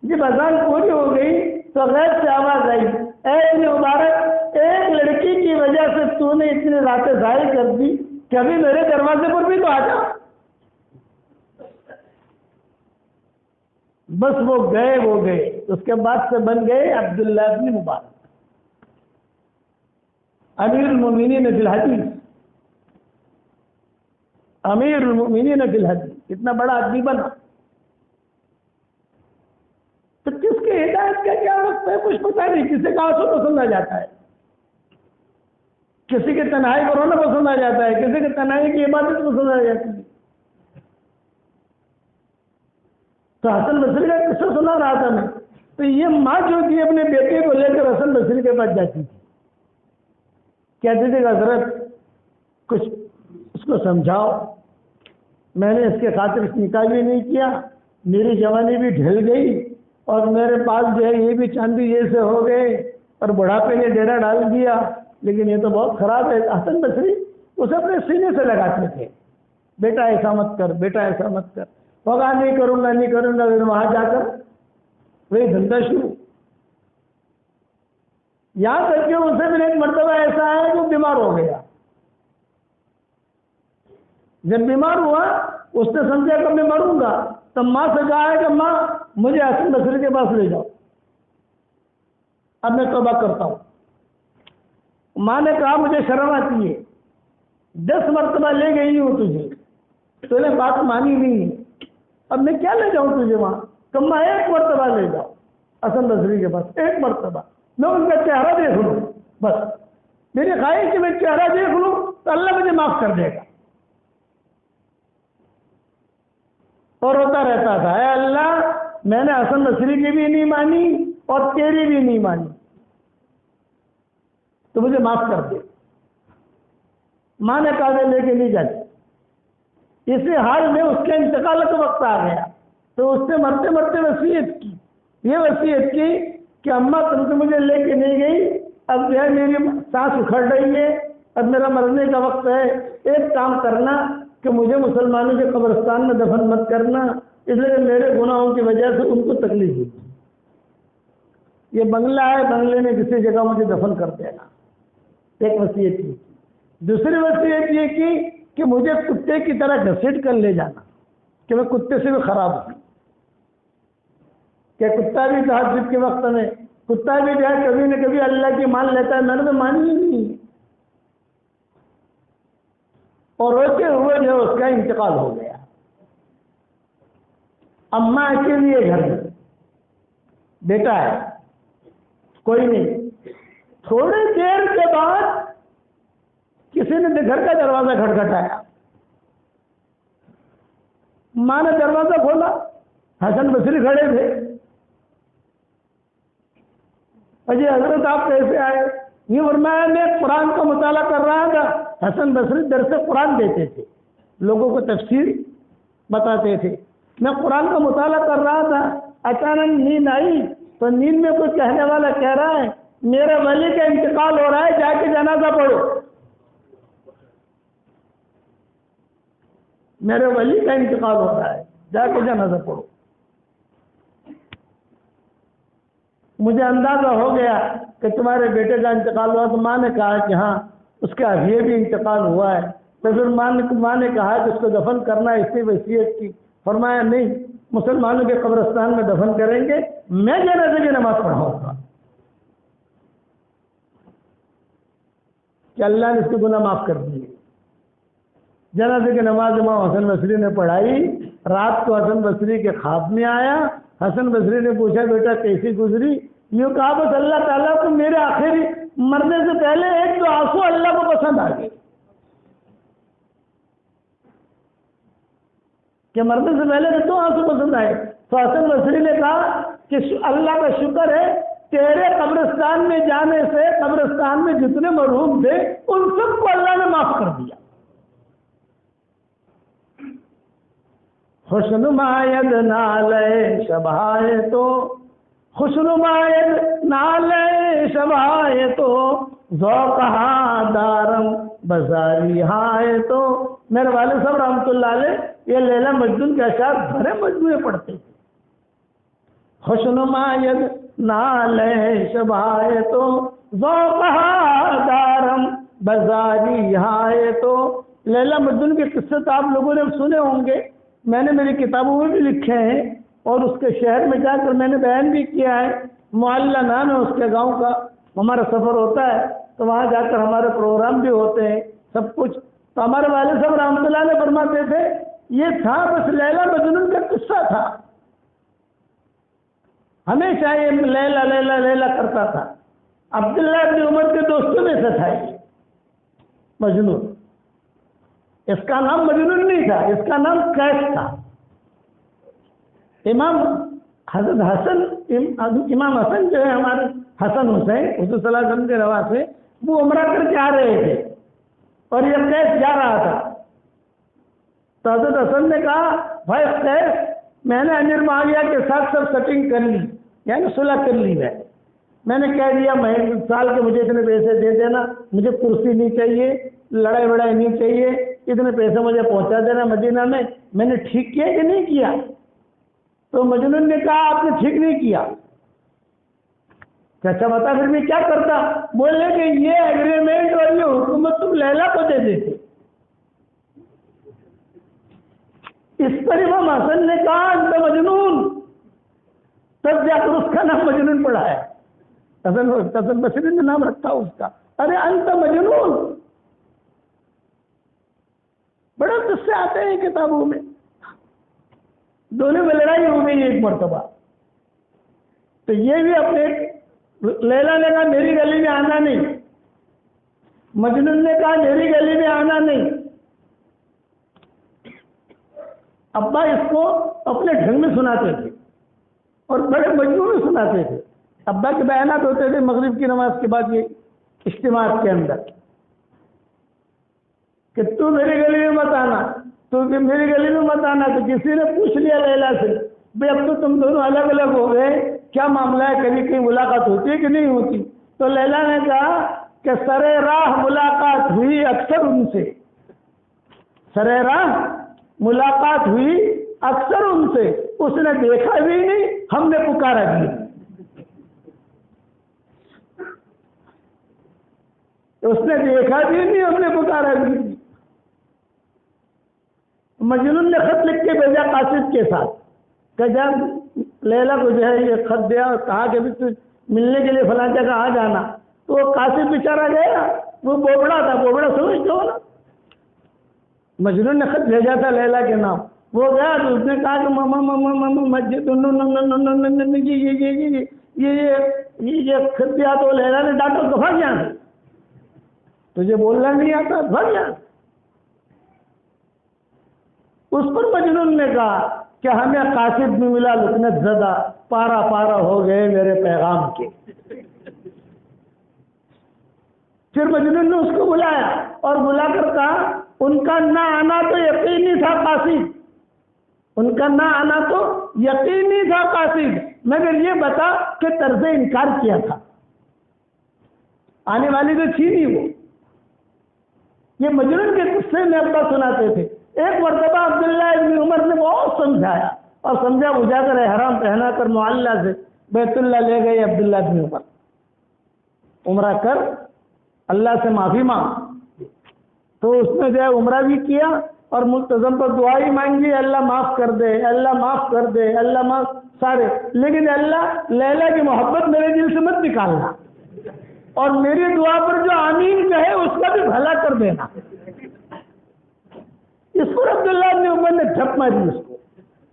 جب اذان پوری ہو گئی تو غیر سے آواز آئی، اے ابن مبارک، ایک لڑکی کی وجہ سے تو نے اتنی راتیں ضائع کر دی کہ ابھی میرے دروازے پر بھی تو آ جا. بس وہ گئے. اس کے بعد سے بن گئے عبداللہ بن مبارک امیر المؤمنین فی الحدیث. امیر المؤمنین فی الحدیث اتنا بڑا آدمی بنا. تو کس کی ہدایت کا کیا وقت ہے کچھ پتہ نہیں. کسی کا آنسو پسند آ جاتا ہے، کسی کے تنہائی کو رونا پسند آ جاتا ہے، کسی کے تنہائی کی عبادت پسند آ جاتی ہے. تو حسن بصری کا قصہ سنا رہا تھا میں. تو یہ ماں جو تھی اپنے بیٹے کو لے کر حسن بصری کے پاس جاتی تھی، کہتی تھی کہ حضرت کچھ اس کو سمجھاؤ، میں نے اس کے خاطر اس نکاح بھی نہیں کیا، میری جوانی بھی ڈھل گئی اور میرے پاس جو ہے یہ بھی چاندی جیسے ہو گئے اور بڑھاپے نے ڈیرا ڈال دیا، لیکن یہ تو بہت خراب ہے. حسن بصری اسے اپنے سینے سے لگاتے تھے، بیٹا ایسا مت کر، بیٹا ایسا مت کر. ہوگا نہیں کروں گا نہیں کروں گا. پھر وہاں جا کر وہی دھندا شروع. یہاں تک کہ اسے بھی ایک مرتبہ ایسا ہے جو بیمار ہو گیا. جب بیمار ہوا اس نے سمجھا کہ میں مروں گا، تب ماں سے کہا ہے کہ ماں مجھے حسن بصری کے پاس لے جاؤ، اب میں توبہ کرتا ہوں. ماں نے کہا مجھے شرم آتی ہے، 10 مرتبہ لے گئی ہوں تجھے، تو نے بات مانی نہیں، اب میں کیا لے جاؤں تجھے وہاں. تو ماں 1 مرتبہ لے جاؤ حسن بصری کے پاس، 1 مرتبہ میں ان کا چہرہ دیکھ لوں، بس میری خواہش کہ میں چہرہ دیکھ لوں تو اللہ مجھے معاف کر دے گا. اور روتا رہتا تھا، اے اللہ میں نے حسن بصری کی بھی نہیں مانی اور تیری بھی نہیں مانی، تو مجھے معاف کر دے. ماں نے کہا لے کے نہیں جاتی. اسی حال میں اس کے انتقال کا وقت آ گیا تو اس نے مرتے مرتے وصیت کی، یہ وصیت کی کہ اماں تم سے مجھے لے کے نہیں گئی، اب جو ہے میری سانس اکھڑ رہی ہے، اب میرا مرنے کا وقت ہے، ایک کام کرنا کہ مجھے مسلمانوں کے قبرستان میں دفن مت کرنا، اس لیے میرے گناہوں کی وجہ سے ان کو تکلیف ہوتی. یہ بنگلہ ہے، بنگلے میں کسی جگہ مجھے دفن کر دینا. ایک وصیت کی. دوسری وصیت یہ کی کہ مجھے کتے کی طرح گھسیٹ کر لے جانا کہ میں کتے سے بھی خراب ہوں. کہ کتا بھی تہجد کے وقت میں، کتا بھی جو ہے کبھی نہ کبھی اللہ کی مان لیتا ہے، میں نے تو مانی ہی نہیں. اور روتے ہوئے جو اس کا انتقال ہو گیا. اماں اکیلی ہے گھر میں، بیٹا ہے کوئی نہیں. تھوڑی دیر کے بعد کسی نے گھر کا دروازہ کھٹکھٹایا. ماں نے دروازہ کھولا، حسن بصری کھڑے تھے. اجی حضرت آپ کیسے آئے؟ یہ فرمایا میں قرآن کا مطالعہ کر رہا تھا۔ حسن بصری درس قرآن دیتے تھے، لوگوں کو تفسیر بتاتے تھے، میں قرآن کا مطالعہ کر رہا تھا، اچانک نیند آئی تو نیند میں کوئی کہنے والا کہہ رہا ہے میرے ولی کا انتقال ہو رہا ہے، جا کے جنازہ پڑھو، میرے ولی کا انتقال ہو رہا ہے، جا کے جنازہ پڑھو۔ مجھے اندازہ ہو گیا کہ تمہارے بیٹے کا انتقال ہوا، تو ماں نے کہا کہ ہاں اس کا یہ بھی انتقال ہوا ہے، تو پھر ماں نے کہا کہ اس کو دفن کرنا ہے، اس کی وصیت کی۔ فرمایا نہیں، مسلمانوں کے قبرستان میں دفن کریں گے، میں جنازے کی نماز پڑھاؤں گا کہ اللہ نے اس کے گناہ معاف کر دیے۔ جنازے کی نماز امام حسن بصری نے پڑھائی۔ رات کو حسن بصری کے خواب میں آیا، حسن بصری نے پوچھا بیٹا کیسی گزری؟ یوں کہا بس اللہ تعالیٰ کو میرے آخری مرنے سے پہلے ایک دو آنسو اللہ کو پسند آ گئے کہ مرنے سے پہلے دو آنسو پسند آئے۔ تو حسن بصری نے کہا کہ اللہ کا شکر ہے تیرے قبرستان میں جانے سے قبرستان میں جتنے مرحوم تھے ان سب کو اللہ نے معاف کر دیا۔ خوشنماید نالے شبہائے تو، خوشنماید نالے شبہائے تو، ذوقہا دارم بزاری ہائے تو۔ میرے والد صاحب رحمۃ اللہ علیہ یہ لیلا مجنون کے اشعار بھرے مجموعے پڑھتے تھے۔ خوشنماید نالے شبہائے تو، ذوقہا دارم بزاری ہائے تو۔ لیلا مجنون کے قصے تو آپ لوگوں نے سنے ہوں گے، میں نے میری کتابوں میں بھی لکھے ہیں، اور اس کے شہر میں جا کر میں نے بیان بھی کیا ہے۔ معلّہ نام ہے اس کے گاؤں کا، ہمارا سفر ہوتا ہے تو وہاں جا کر ہمارے پروگرام بھی ہوتے ہیں سب کچھ۔ تو ہمارے والد صاحب رحمۃ اللہ علیہ فرماتے تھے یہ تھا بس لیلا مجنون کا قصہ تھا، ہمیشہ یہ لیلا لیلا لیلا کرتا تھا۔ عبداللہ بن عمر کے دوستوں میں سے تھا یہ مجنون۔ اس کا نام مجنون نہیں تھا، اس کا نام قیس تھا۔ امام حسن جو ہے ہمارے حسن حسین حضور صلی اللہ علیہ وسلم کے روا سے، وہ عمرہ کر کے آ رہے تھے اور یہ قیس جا رہا تھا۔ تو حضرت حسن نے کہا بھائی قیس، میں نے امیر معاویہ کے ساتھ سب سیٹنگ کر لی، یعنی صلح کر لی ہے، میں نے کہہ دیا سال کے مجھے اتنے پیسے دے دینا، مجھے کرسی نہیں چاہیے، لڑائی وڑائی نہیں چاہیے، اتنے پیسے مجھے پہنچا دینا مدینہ میں نے ٹھیک کیا کہ نہیں کیا؟ تو مجنون نے کہا آپ نے ٹھیک نہیں کیا۔ اچھا بتا پھر میں کیا کرتا؟ بولے کہ یہ ایگریمنٹ اور یہ حکومت تم لیلا کو دے دیتے۔ اس پر امام حسن نے کہا انت مجنون، تب جا کر اس کا نام مجنون پڑا ہے، حسن بصری نے نام رکھا اس کا، ارے انت مجنون۔ بڑے قصے آتے ہیں کتابوں میں، دونوں میں لڑائی ہو گئی ایک مرتبہ۔ تو یہ بھی اپنے لیلا نے کہا میری گلی میں آنا نہیں، مجنون نے کہا میری گلی میں آنا نہیں۔ ابا اس کو اپنے ڈھنگ میں سناتے تھے اور بڑے مجنون میں سناتے تھے۔ ابا کے بیانات ہوتے تھے مغرب کی نماز کے بعد یہ اجتماعات کے اندر کہ تو میری گلی میں مت آنا، تو میری گلی میں مت آنا۔ تو کسی نے پوچھ لیا لیلا سے بھائی اب تو تم دونوں الگ الگ ہو گئے، کیا معاملہ ہے، کبھی کہیں ملاقات ہوتی ہے کہ نہیں ہوتی؟ تو لیلا نے کہا کہ سرے راہ ملاقات ہوئی اکثر ان سے، سرے راہ ملاقات ہوئی اکثر ان سے، اس نے دیکھا بھی نہیں، ہم نے پکارا بھی نہیں۔ اس نے دیکھا بھی نہیں، ہم نے پکارا بھی نہیں۔ مجنون نے خط لکھ کے بھیجا قاصد کے ساتھ کہ جب لیلا کو جو ہے یہ خط دیا اور کہا کہ ملنے کے لیے فلاں جگہ آ جانا، تو وہ قاصد بیچارہ گیا، وہ بوبڑا تھا، بوبڑا سمجھتے ہو نا، مجنون نے خط بھیجا تھا لیلا کے نام، وہ گیا تو اس نے کہا کہ مسجد یہ خط دیا، تو لیلا نے ڈانٹا تو بھاگ جانا، تجھے بولنا نہیں آتا بھاگ جانا۔ اس پر مجنون نے کہا کہ ہمیں قاصد میں ملا لکنت زدہ، پارا پارا ہو گئے میرے پیغام کے۔ پھر مجنون نے اس کو بلایا اور بلا کر کہا ان کا نہ آنا تو یقینی تھا قاصد، ان کا نہ آنا تو یقینی تھا قاصد، مگر یہ بتا کہ طرز انکار کیا تھا، آنے والی تو تھی نہیں وہ۔ یہ مجنون کے قصے میں ابا سناتے تھے۔ ایک مرتبہ عبداللہ ابن عمر نے بہت سمجھایا اور سمجھا بجھا کر احرام پہنا کر معلّہ سے بیت اللہ لے گئے عبداللہ ابن عمر، عمرہ کر اللہ سے معافی مانگ۔ تو اس نے جو ہے عمرہ بھی کیا اور ملتزم پر دعا ہی مانگی، اللہ معاف کر دے، اللہ معاف کر دے، اللہ معاف سارے، لیکن اللہ لیلا کی محبت میرے دل سے مت نکالنا اور میری دعا پر جو آمین کہے اس کا بھی بھلا کر دینا۔ اس پر عبداللہ ابن عمر نے جھپ ماری اس کو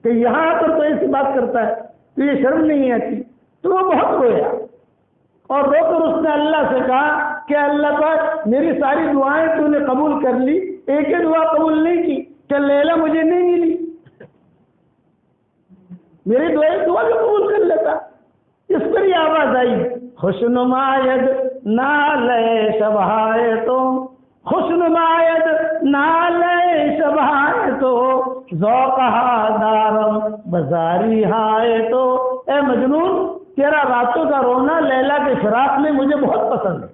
کہ یہاں آ کر تو ایسی بات کرتا ہے، تو یہ شرم نہیں آتی؟ تو وہ بہت رویا اور رو کر اس نے اللہ سے کہا کہ اللہ پاک میری ساری دعائیں تو نے قبول کر لی، ایک ہی دعا قبول نہیں کی کہ لیلا مجھے نہیں ملی، میری دعا بھی قبول کر لیتا۔ اس پر یہ آواز آئی خوشنماید نالے شبہائے تو، خوشنماید نالے شبہائے تو، ذوقہا دارم بزاری ہائے تو۔ اے مجنون، تیرا راتوں کا رونا لیلا کے فراق میں مجھے بہت پسند ہے،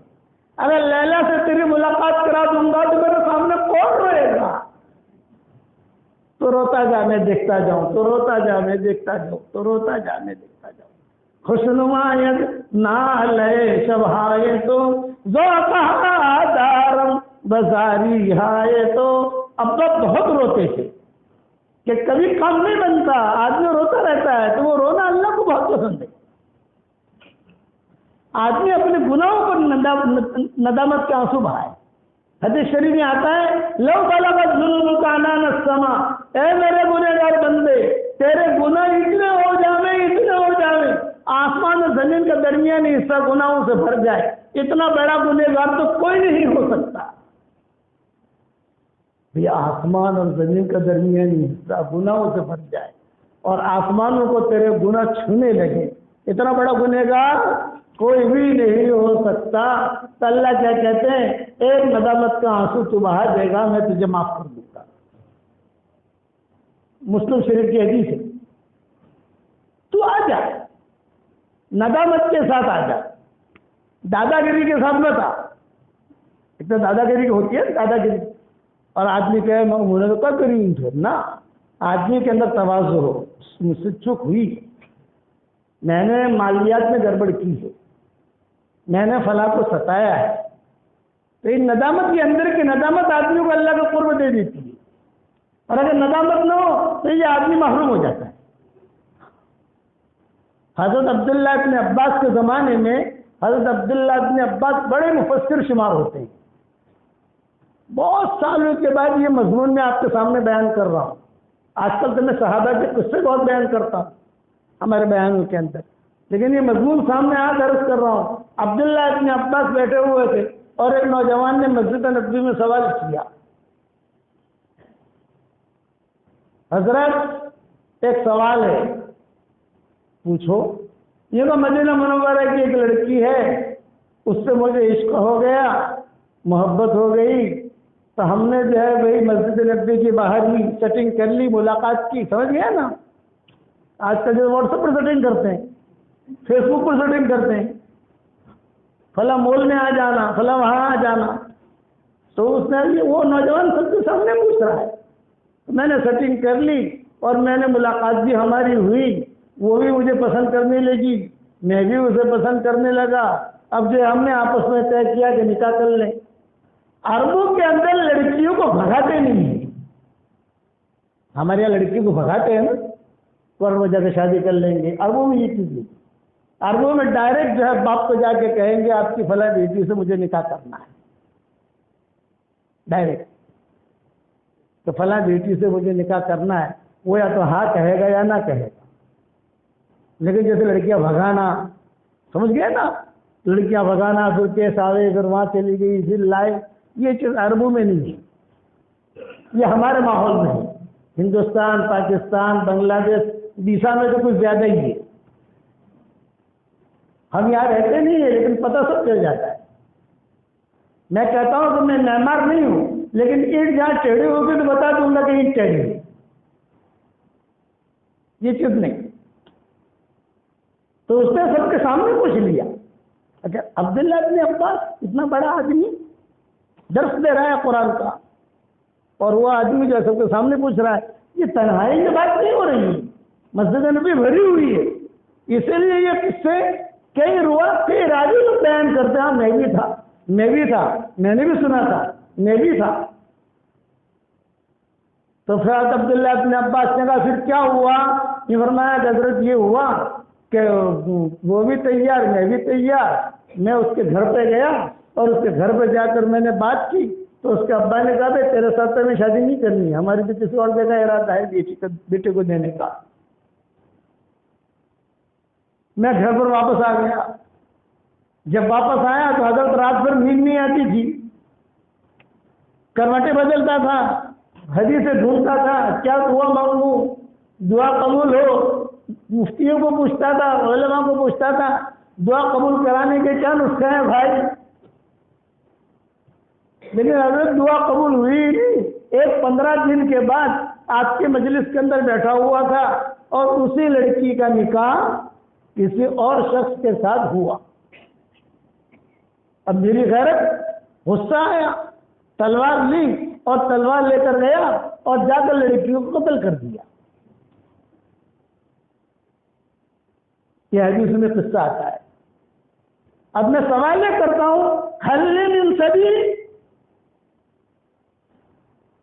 اگر لیلا سے تیری ملاقات کرا دوں گا تو میرے سامنے کون روئے گا؟ تو روتا جا میں دیکھتا جاؤں، تو روتا جا میں دیکھتا جاؤں، تو روتا جا میں دیکھتا جاؤں۔ خوشنمایت نالے شبہائے تو، ذوقہا دارم بزاری ہائے تو۔ ابا بہت روتے تھے کہ کبھی کم نہیں بنتا، آدمی روتا رہتا ہے تو وہ رونا اللہ کو بہت پسند ہے۔ آدمی اپنے گناہوں پر ندامت کے آنسو بہائے۔ حدیث شریف میں آتا ہے لو طلبت ذنوبک عنان السماء، اے میرے گنہگار بندے، تیرے گناہ اتنے ہو جاویں آسمان اور زمین کا درمیانی حصہ گناہوں سے بھر جائے، اتنا بڑا گنہگار تو کوئی نہیں ہو سکتا۔ یہ آسمان اور زمین کا درمیانی حصہ گناہوں سے بھر جائے اور آسمانوں کو تیرے گناہ چھونے لگے، اتنا بڑا گنہگار کوئی بھی نہیں ہو سکتا۔ تو اللہ کیا کہتے ہیں، ایک ندامت کا آنسو تو بہا دے گا، میں تجھے معاف کر دوں گا۔ مسلم شریف کی حدیث ہے، تو آ جا ندامت کے ساتھ، آ جا، دادا گیری کے ساتھ مت آ۔ ایک تو دادا گیری ہوتی ہے دادا گیری، اور آدمی کہے میں تو کیا کری تھے نا، آدمی کے اندر تواضع ہو، مجھ سے چوک ہوئی، میں نے مالیات میں گڑبڑ کی ہے، میں نے فلاں کو ستایا ہے، تو ان ندامت کے اندر کی ندامت آدمی کو اللہ کا قرب دے دیتی ہے، اور اگر ندامت نہ ہو تو یہ آدمی محروم ہو جاتا ہے۔ حضرت عبداللہ ابن عباس کے زمانے میں حضرت عبداللہ ابن عباس بڑے مفسر شمار ہوتے ہیں۔ بہت سالوں کے بعد یہ مضمون میں آپ کے سامنے بیان کر رہا ہوں۔ آج کل تو میں صحابہ کے قصے بہت بیان کرتا ہوں ہمارے بیانوں کے اندر، لیکن یہ مضمون سامنے آ کر عرض کر رہا ہوں۔ عبداللہ ابن عباس بیٹھے ہوئے تھے اور ایک نوجوان نے مسجد نبوی میں سوال کیا، حضرت ایک سوال ہے، پوچھو۔ یہ تو مدینہ منورہ کی ایک لڑکی ہے، اس سے مجھے عشق ہو گیا، محبت ہو گئی، تو ہم نے جو ہے وہی مسجد نبوی کے باہر ہی سیٹنگ کر لی، ملاقات کی، سمجھ گیا نا؟ آج کل جو واٹس ایپ پر سیٹنگ کرتے ہیں، فیس بک پر سیٹنگ کرتے ہیں، فلاں مول میں آ جانا، فلاں وہاں آ جانا۔ تو اس نے وہ نوجوان سب کے سامنے پوچھ رہا ہے، میں نے سیٹنگ کر لی اور میں نے ملاقات بھی ہماری ہوئی، وہ بھی مجھے پسند کرنے لگی، میں بھی اسے پسند کرنے لگا، اب جو ہم نے آپس میں طے کیا کہ نکاح کر لیں۔ عربوں کے اندر لڑکیوں کو بھگاتے نہیں ہیں، ہمارے یہاں لڑکی کو بھگاتے ہیں نا، اور وہ جا کے شادی کر لیں گے، عربوں میں یہ چیز نہیں۔ عربوں میں ڈائریکٹ جو ہے باپ کو جا کے کہیں گے آپ کی فلاں بیٹی سے مجھے نکاح کرنا ہے، ڈائریکٹ، تو فلاں بیٹی سے مجھے نکاح کرنا ہے، وہ یا تو ہاں کہے گا یا نہ کہے گا۔ لیکن جیسے لڑکیاں بھگانا، سمجھ گئے نا، لڑکیاں بھگانا، پھر کیس آئے، پھر وہاں چلی گئی، پھر لائے، یہ چیز عربوں میں نہیں ہے، یہ ہمارے ماحول میں ہے۔ ہندوستان، پاکستان، بنگلہ دیش، بیسا میں تو کچھ زیادہ ہی ہے، ہم یہاں رہتے نہیں ہیں لیکن پتہ سب چل جاتا ہے۔ میں کہتا ہوں کہ میں معمار نہیں ہوں، لیکن اینٹ جہاں ٹیڑھی ہوگی تو بتا دوں گا کہ اینٹ ٹیڑھی ہے، یہ چیز نہیں۔ تو اس نے سب کے سامنے پوچھ لیا۔ اچھا، عبداللہ ابن عباس اتنا بڑا آدمی درس دے رہا ہے قرآن کا، اور وہ آدمی جو سب کے سامنے پوچھ رہا ہے، یہ تنہائی کی بات نہیں ہو رہی ہے، مسجد نبی بھری ہوئی ہے، اسی لیے یہ قصے کئی روایت کئی راوی لوگ بیان کرتے ہیں، میں بھی تھا، میں نے بھی سنا تھا، میں بھی تھا۔ تو پھر عبداللہ ابن عباس نے کہا پھر کیا ہوا؟ یہ فرمایا کہ حضرت یہ ہوا کہ وہ بھی تیار، میں بھی تیار، میں اس کے گھر پہ گیا اور اس کے گھر پہ جا کر میں نے بات کی تو اس کے ابا نے کہا بھائی تیرے ساتھ میں شادی نہیں کرنی ہے، ہماری بھی کسی اور جگہ ارادہ ہے بیٹے کو دینے کا۔ میں گھر پر واپس آ گیا۔ جب واپس آیا تو حضرت رات بھر نیند نہیں آتی تھی، کروٹیں بدلتا تھا، حدیثیں ڈھونڈتا تھا، کیا دعا مانگوں، دعا قبول ہو، مفتیوں کو پوچھتا تھا، علماء کو پوچھتا تھا، دعا قبول کرانے کے کیا نسخے ہیں بھائی؟ لیکن حضرت دعا قبول ہوئی نہیں۔ ایک 15 دن کے بعد آپ کے مجلس کے اندر بیٹھا ہوا تھا اور اسی لڑکی کا نکاح کسی اور شخص کے ساتھ ہوا۔ اب میری غیرت، غصہ آیا، تلوار لی اور تلوار لے کر گیا اور جا کر لڑکیوں کو قتل کر دیا۔ یہ حدیث میں قصہ آتا ہے۔ اب میں سوال یہ کرتا ہوں، حل من سبیل،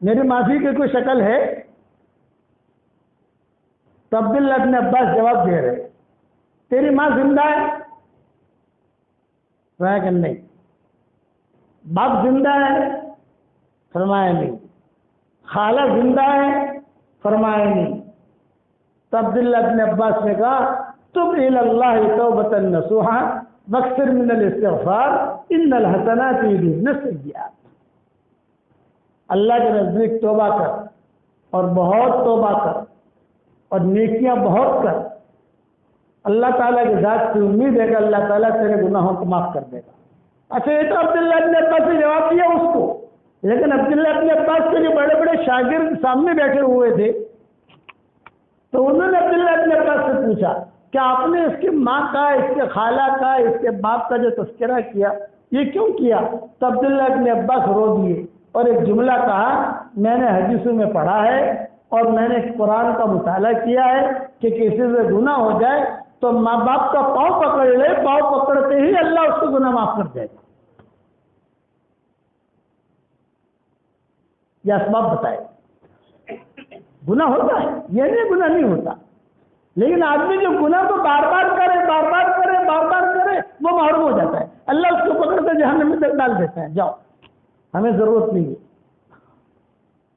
میری معافی کی کوئی شکل ہے؟ تو عبداللہ ابن عباس جواب دے رہے، تیری ماں زندہ ہے؟ فرمایا کہ نہیں۔ باپ زندہ ہے؟ فرمایا نہیں۔ خالہ زندہ ہے؟ فرمایا نہیں۔ تو عبداللہ ابن عباس نے کہا تب الی اللہ توبۃ نصوحا واکثر من الاستغفار ان الحسنات یذهبن السیئات، اللہ کے نزدیک توبہ کر اور بہت توبہ کر اور نیکیاں بہت کر، اللہ تعالیٰ کی ذات سے امید ہے کہ اللہ تعالیٰ تیرے گناہوں کو معاف کر دے گا۔ اچھا، یہ تو عبداللہ ابن عباس نے جواب دیا اس کو، لیکن عبداللہ ابن عباس کے جو بڑے بڑے شاگرد سامنے بیٹھے ہوئے تھے تو انہوں نے عبداللہ ابن عباس سے پوچھا کہ آپ نے اس کی ماں کا، اس کے خالہ کا، اس کے باپ کا جو تذکرہ کیا یہ کیوں کیا؟ تو عبداللہ ابن عباس رو دیے اور ایک جملہ کہا، میں نے حدیثوں میں پڑھا ہے اور میں نے قرآن کا مطالعہ کیا ہے کہ کسی سے گناہ ہو جائے تو ماں باپ کا پاؤں پکڑ لے، پاؤں پکڑتے ہی اللہ اس کو گناہ معاف کر دے گا۔ یہ اسباب بتائے، گناہ ہوتا ہے، یہ نہیں گناہ نہیں ہوتا، لیکن آدمی جو گناہ کو بار بار کرے وہ محروم ہو جاتا ہے، اللہ اس کو پکڑ کر جہنم میں ڈال دیتا ہے، جاؤ ہمیں ضرورت نہیں ہے۔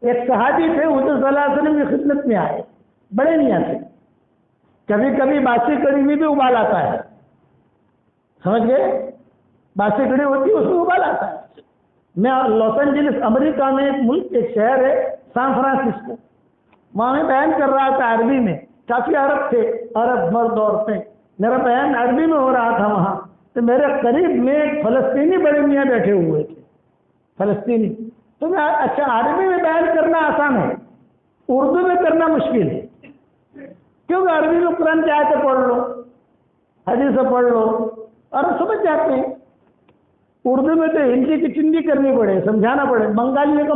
ایک صحابی تھے حضور صلی اللہ علیہ وسلم کی خدمت میں آئے، بڑے میاں تھے، کبھی کبھی باسی کڑی میں بھی ابال آتا ہے، سمجھ گئے؟ باسی کڑی ہوتی ہے اس میں ابال آتا ہے۔ میں لاس اینجلس امریکہ میں ایک ملک، ایک شہر ہے سان فرانسسکو، وہاں میں بیان کر رہا تھا عربی میں، کافی عرب تھے، عرب مرد عورتیں، میرا بیان عربی میں ہو رہا تھا وہاں، تو میرے قریب میں ایک فلسطینی بڑے میاں بیٹھے ہوئے تھے، فلسطینی۔ تو میں اچھا، عربی میں بیان کرنا آسان ہے، اردو میں کرنا مشکل ہے، کیونکہ عربی میں قرآن کی آیتیں پڑھ لو، حدیثیں پڑھ لو اور سمجھ جاتے ہیں، اردو میں تو ہندی کی چندی کرنی پڑے، سمجھانا پڑے۔ بنگالیوں کا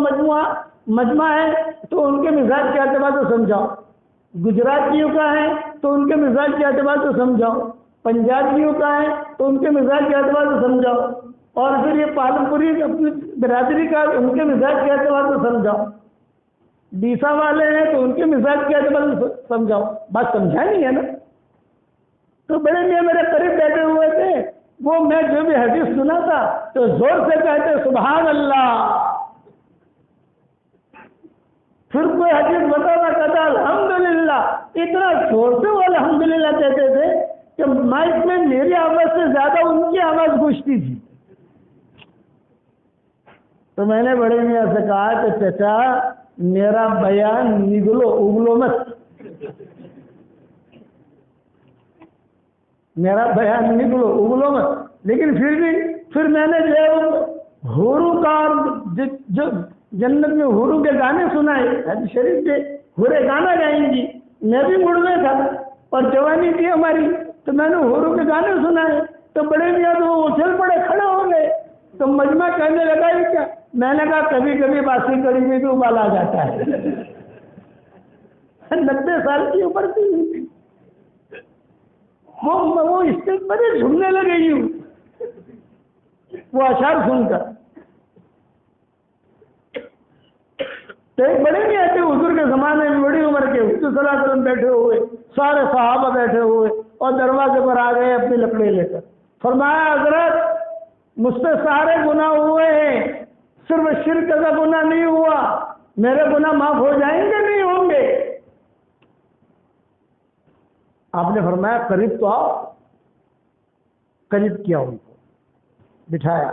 مجمع ہے تو ان کے مزاج کے اعتبار سے سمجھاؤ، گجراتیوں کا ہے تو ان کے مزاج کے اعتبار سے سمجھاؤ، پنجابیوں کا ہے تو ان کے مزاج کے اعتبار سے سمجھاؤ، اور پھر یہ پالن پوری اپنی برادری کا ان کے مزاج کے اعتبار سے سمجھاؤ، ڈیسا والے ہیں تو ان کے مزاج کے اعتبار سے سمجھاؤ، بات سمجھا نہیں ہے نا۔ تو بڑے میاں میرے قریب بیٹھے ہوئے تھے، وہ میں جو بھی حدیث سنا تھا تو زور سے کہتے سبحان اللہ، پھر کوئی حدیث بتانا کہتا الحمدللہ، اتنا زور سے وہ الحمدللہ کہتے تھے کہ مائک میں میری آواز سے زیادہ ان کی آواز گونجتی تھی۔ تو میں نے بڑے میاں سے کہا کہ چچا میرا بیان نگلو اگلو مت، میرا بیان نگلو اگلو مت، لیکن پھر میں نے جو حوروں کا جو جنت میں حوروں کے گانے سنائے، حدیث شریف کے حوریں گانا گائیں گی، میں بھی مڑ میں تھا اور جوانی تھی ہماری، تو میں نے حوروں کے گانے سنائے، تو بڑے میاں تو وہ اچھل پڑے کھڑے ہو گئے، تو مجمع کہنے لگا یہ کیا؟ میں نے کہا کبھی کبھی باسی کڑی میں بھی ابال آ جاتا ہے۔ 90 سال کی عمر تھی، وہ اسٹیج پر ہی جھومنے لگے یوں وہ اشعار سن کر۔ تو ایک بڑے بھی آتے حضور کے زمانے میں، بڑی عمر کے، حضور صلی اللہ علیہ وسلم بیٹھے ہوئے، سارے صحابہ بیٹھے ہوئے، اور دروازے پر آ گئے اپنی لکڑی لے کر۔ فرمایا حضرت مجھ سے سارے گناہ ہوئے ہیں، صرف شرک کا گناہ نہیں ہوا، میرے گناہ معاف ہو جائیں گے نہیں ہوں گے؟ آپ نے فرمایا قریب تو آؤ۔ قریب کیا ان کو بٹھایا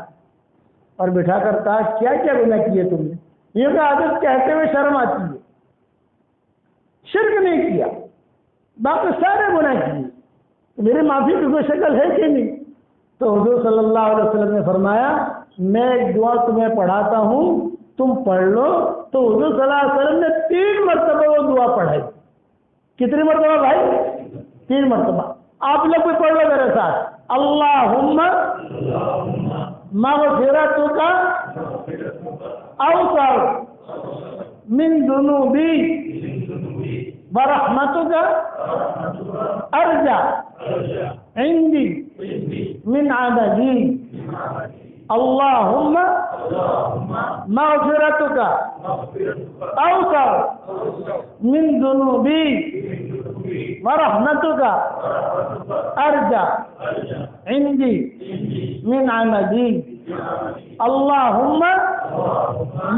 اور بٹھا کر کہا کیا کیا گناہ کیے تم نے؟ یہ کہ عادت کہتے ہوئے شرم آتی ہے، شرک نہیں کیا، باقی سارے گناہ کیے، میری معافی کی کوئی شکل ہے کہ نہیں؟ تو حضور صلی اللہ علیہ وسلم نے فرمایا میں ایک دعا تمہیں پڑھاتا ہوں، تم پڑھ لو۔ تو حضور صلی اللہ علیہ وسلم نے 3 مرتبہ وہ دعا پڑھائی۔ کتنی مرتبہ بھائی؟ 3 مرتبہ۔ آپ لوگ بھی پڑھ لو میرے ساتھ، اللہم مغفرتک اوسع من ذنوبی ورحمتک ارجع عندی من عملی، اللہم مغفرتک اوسع من ذنوبی ورحمتک ارجع عندی من عملی، اللہم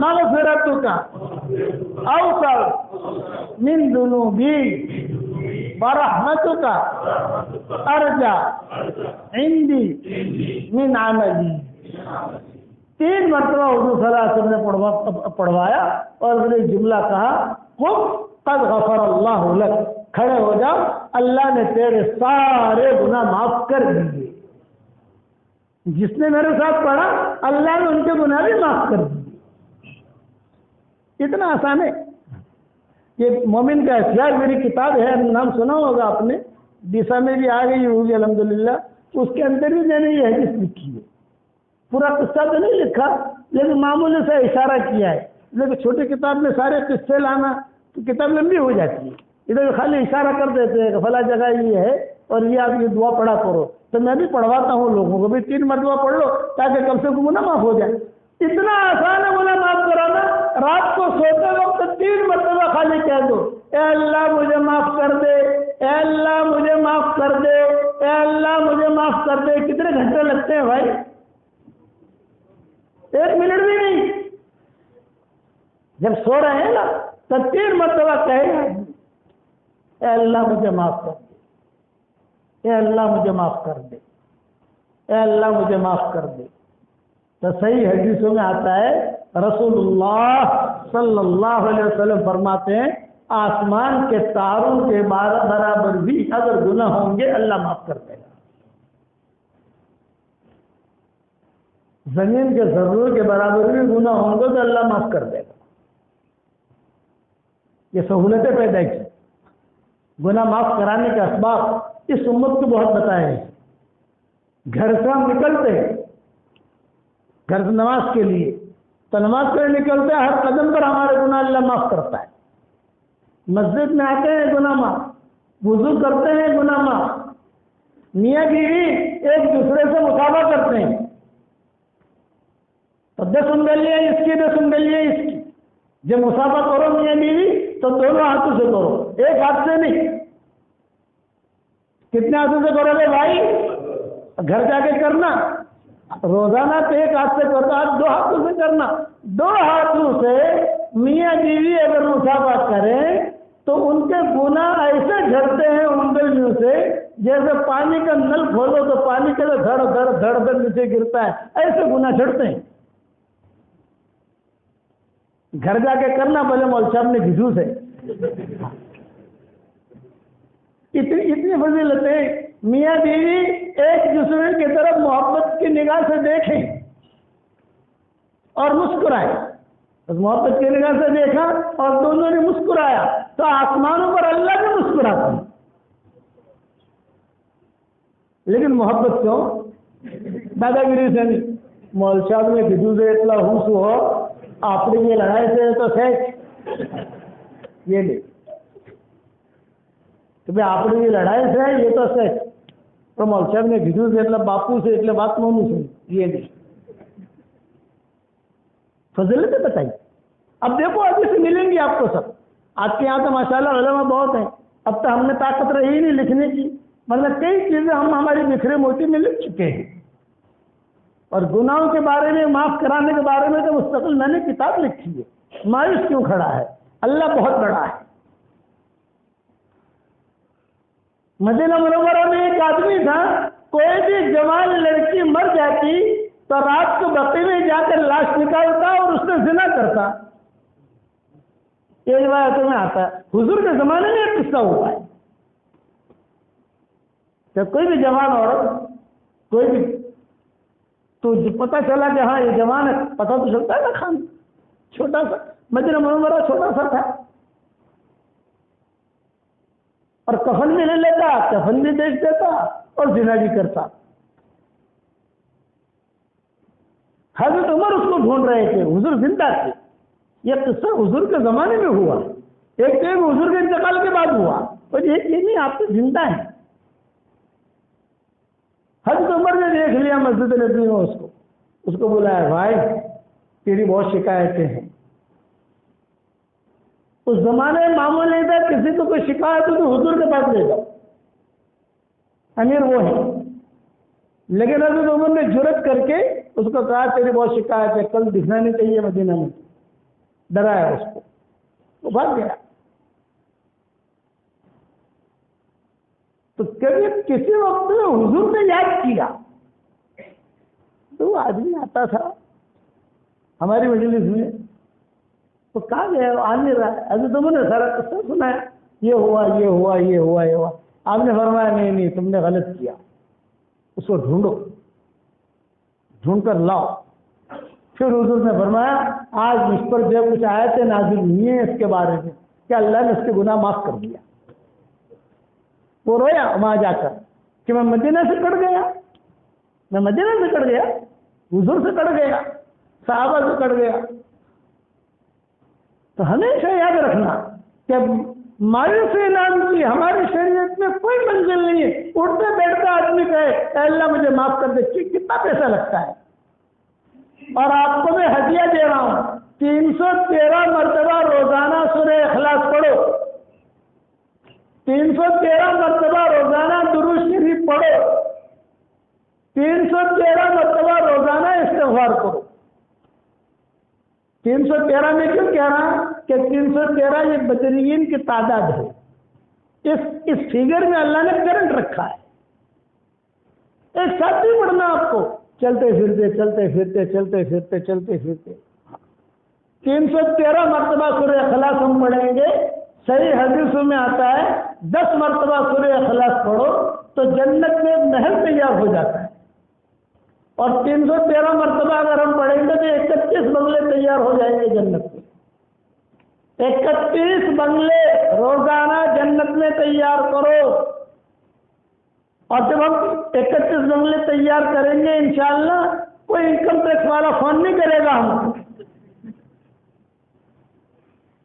مغفرتک اوسع من ذنوبی ورحمتک ارجع عندی من عملی۔ 3 مرتبہ حضور صلی اللہ علیہ وسلم نے پڑھوایا اور پھر ایک جملہ کہا قد غفر اللہ لک، کھڑے ہو جاؤ، اللہ نے تیرے سارے گناہ معاف کر دیے۔ جس نے میرے ساتھ پڑھا اللہ نے ان کے گناہ بھی معاف کر دیے۔ اتنا آسان ہے۔ یہ مومن کا اختیار میری کتاب ہے، نام سنا ہوگا آپ نے، دیسا میں بھی آ گئی ہوگی الحمدللہ، اس کے اندر بھی میں نے یہ حدیث لکھی ہے۔ پورا قصہ تو نہیں لکھا لیکن معمولی سے اشارہ کیا ہے، لیکن چھوٹی کتاب میں سارے قصے لانا تو کتاب لمبی ہو جاتی ہے، ادھر خالی اشارہ کر دیتے ہیں کہ فلاں جگہ یہ ہے اور یہ آپ یہ دعا پڑھا کرو، تو میں بھی پڑھواتا ہوں لوگوں کو بھی 3 مرتبہ پڑھ لو تاکہ کم سے کم گناہ معاف ہو جائے۔ اتنا آسان ہے گناہ معاف کرانا۔ رات کو سوتے وقت 3 مرتبہ خالی کہہ دو اے اللہ مجھے معاف کر دے، اے اللہ مجھے معاف کر دے، اے اللہ مجھے معاف کر دے۔ کتنے گھنٹے لگتے ہیں بھائی؟ 1 منٹ بھی نہیں۔ جب سو رہے ہیں نا تو 3 مرتبہ کہے اے اللہ مجھے معاف کر دے، اے اللہ مجھے معاف کر دے، اے اللہ مجھے معاف کر دے۔ تو صحیح حدیثوں میں آتا ہے رسول اللہ صلی اللہ علیہ وسلم فرماتے ہیں آسمان کے تاروں کے برابر بھی اگر گناہ ہوں گے اللہ معاف کر دے گا، زمین کے ذروں کے برابر بھی گناہ ہوں گے تو اللہ معاف کر دے گا۔ یہ سہولتیں پیدا کی، گناہ معاف کرانے کے اسباب اس امت کو بہت بتائے ہیں۔ گھر سے ہم نکلتے ہیں گھر سے نماز کے لیے، تو نماز کے لیے نکلتے ہیں، ہر قدم پر ہمارے گناہ اللہ معاف کرتا ہے۔ مسجد میں آتے ہیں گناہ معاف، وضو کرتے ہیں گناہ معاف، میاں بیوی ایک دوسرے سے مصافحہ کرتے ہیں، تو 10 انگلیاں اس کی 10 انگلیاں اس کی، جب مصافحہ کرو میاں بیوی تو دونوں ہاتھوں سے کرو، ایک ہاتھ سے نہیں۔ کتنے ہاتھوں سے کرو گے بھائی؟ گھر جا کے کرنا، روزانہ تو ایک ہاتھ سے کرنا، 2 ہاتھوں سے کرنا۔ 2 ہاتھوں سے میاں بیوی اگر مصافحہ کریں تو ان کے گناہ ایسے جھڑتے ہیں انگلیوں سے جیسے پانی کا نل کھولو تو پانی کے دھڑ دھڑ دھڑ دھڑ نیچے گرتا ہے، ایسے گناہ جھڑتے ہیں۔ گھر جا کے کرنا بولے مول صاحب نے گھسو سے اتنی فضیلتیں۔ میاں بیوی ایک دوسرے کی طرف محبت کی نگاہ سے دیکھیں، اور مسکرائے. بس محبت کی نگاہ سے دیکھا اور دونوں نے مسکرایا تو آسمانوں پر اللہ بھی مسکراتا ہے. لیکن محبت کیوں؟ دادا گیری سے نہیں. مول صاحب نے کسی سے اتنا ہوش ہو آپ نے یہ لڑائی سے تو سیچ یہ نہیں کہ بھائی آپ نے یہ لڑائی سے ہے یہ تو سیچ تو مول صاحب نے کسی سے اتنا باپو سے اتنے بات مونو سے یہ نہیں. فضیلتیں بتائیے. اب دیکھو ابھی سے ملیں گی آپ کو سب. آپ کے یہاں تو ماشاءاللہ علماء بہت ہیں. اب تو ہم نے طاقت رہی نہیں لکھنے کی مطلب کئی چیزیں ہم ہماری بکھرے موتی میں لکھ چکے ہیں. اور گناہوں کے بارے میں معاف کرانے کے بارے میں تو مستقل میں نے کتاب لکھی ہے. مایوس کیوں کھڑا ہے؟ اللہ بہت بڑا ہے. مدینہ منورہ میں ایک آدمی تھا کوئی بھی جوان لڑکی مر جاتی تو رات کو بقی میں جا کر لاش نکالتا اور اس سے زنا کرتا. یہ روایتوں میں آتا ہے. حضور کے زمانے میں ایک قصہ ہوا ہے. جب کوئی بھی جوان عورت کوئی بھی تو پتہ چلا کہ ہاں یہ جوان ہے پتہ تو چلتا ہے نا. خان چھوٹا سا مدینہ منورہ چھوٹا سا تھا اور کفن بھی لے لیتا کفن بھی بیچ دیتا اور زنا بھی کرتا. حضرت عمر اس کو ڈھونڈ رہے تھے. حضور زندہ تھے. یہ قصہ حضور کے زمانے میں ہوا. ایک حضور کے انتقال کے بعد ہوا اور یہ نہیں آپ تو زندہ ہیں. حضرت عمر نے دیکھ لیا مسجد نبی میں اس کو بلایا. بھائی تیری بہت شکایتیں ہیں. اس زمانے میں معمول نہیں تھا کسی کو کوئی شکایت ہو تو حضور کے پاس لے جاؤ. امیر وہ ہے. لیکن حضرت عمر نے جرت کر کے اس کو کہا تیری بہت شکایت ہے کل دکھنا نہیں چاہیے مدینہ میں. ڈرایا اس کو وہ بھاگ گیا. تو کبھی کسی وقت حضور نے یاد کیا تو وہ آدمی آتا تھا ہماری مجلس میں تو کہاں گیا آ نہیں رہا. حضرت عمر نے سارا قصہ سنایا. یہ ہوا یہ ہوا یہ ہوا یہ ہوا. آپ نے فرمایا نہیں تم نے غلط کیا. اس کو ڈھونڈو ڈھونڈ کر لاؤ. پھر حضور نے فرمایا آج مجھ پر جو کچھ آیتیں نازل ہوئی ہیں اس کے بارے میں کہ اللہ نے اس کے گناہ معاف کر دیا. وہ رویا وہاں جا کر کہ میں مدینہ سے کٹ گیا. میں مدینہ سے کٹ گیا حضور سے کٹ گیا صحابہ سے کٹ گیا. تو ہمیشہ یاد رکھنا کہ مایوسی نام کی ہماری شریعت میں کوئی منزل نہیں ہے. اٹھتے بیٹھتا آدمی کہے اے اللہ مجھے معاف کر دے. کتنا پیسہ لگتا ہے. اور آپ کو میں ہدیہ دے رہا ہوں 313 مرتبہ روزانہ سورہ اخلاص پڑھو. 313 مرتبہ روزانہ درود شریف پڑھو. 313 مرتبہ روزانہ استغفار کرو. 313 میں کیوں کہہ رہا کہ 313 یہ بدرین کی تعداد ہے. اس فگر میں اللہ نے کرنٹ رکھا ہے. ایک ساتھ ہی پڑھنا آپ کو چلتے پھرتے چلتے پھرتے چلتے پھرتے چلتے پھرتے 313 مرتبہ سورہ اخلاص ہم پڑھیں گے. صحیح حدیثوں میں آتا ہے 10 مرتبہ سورہ اخلاص پڑھو تو جنت میں محل تیار ہو جاتا ہے. اور 313 مرتبہ اگر ہم پڑھیں گے تو 31 بنگلے تیار ہو جائیں گے جنت میں. 31 بنگلے روزانہ جنت میں تیار کرو. اور جب ہم 31 بنگلے تیار کریں گے انشاءاللہ کوئی انکم ٹیکس والا فون نہیں کرے گا ہم کو.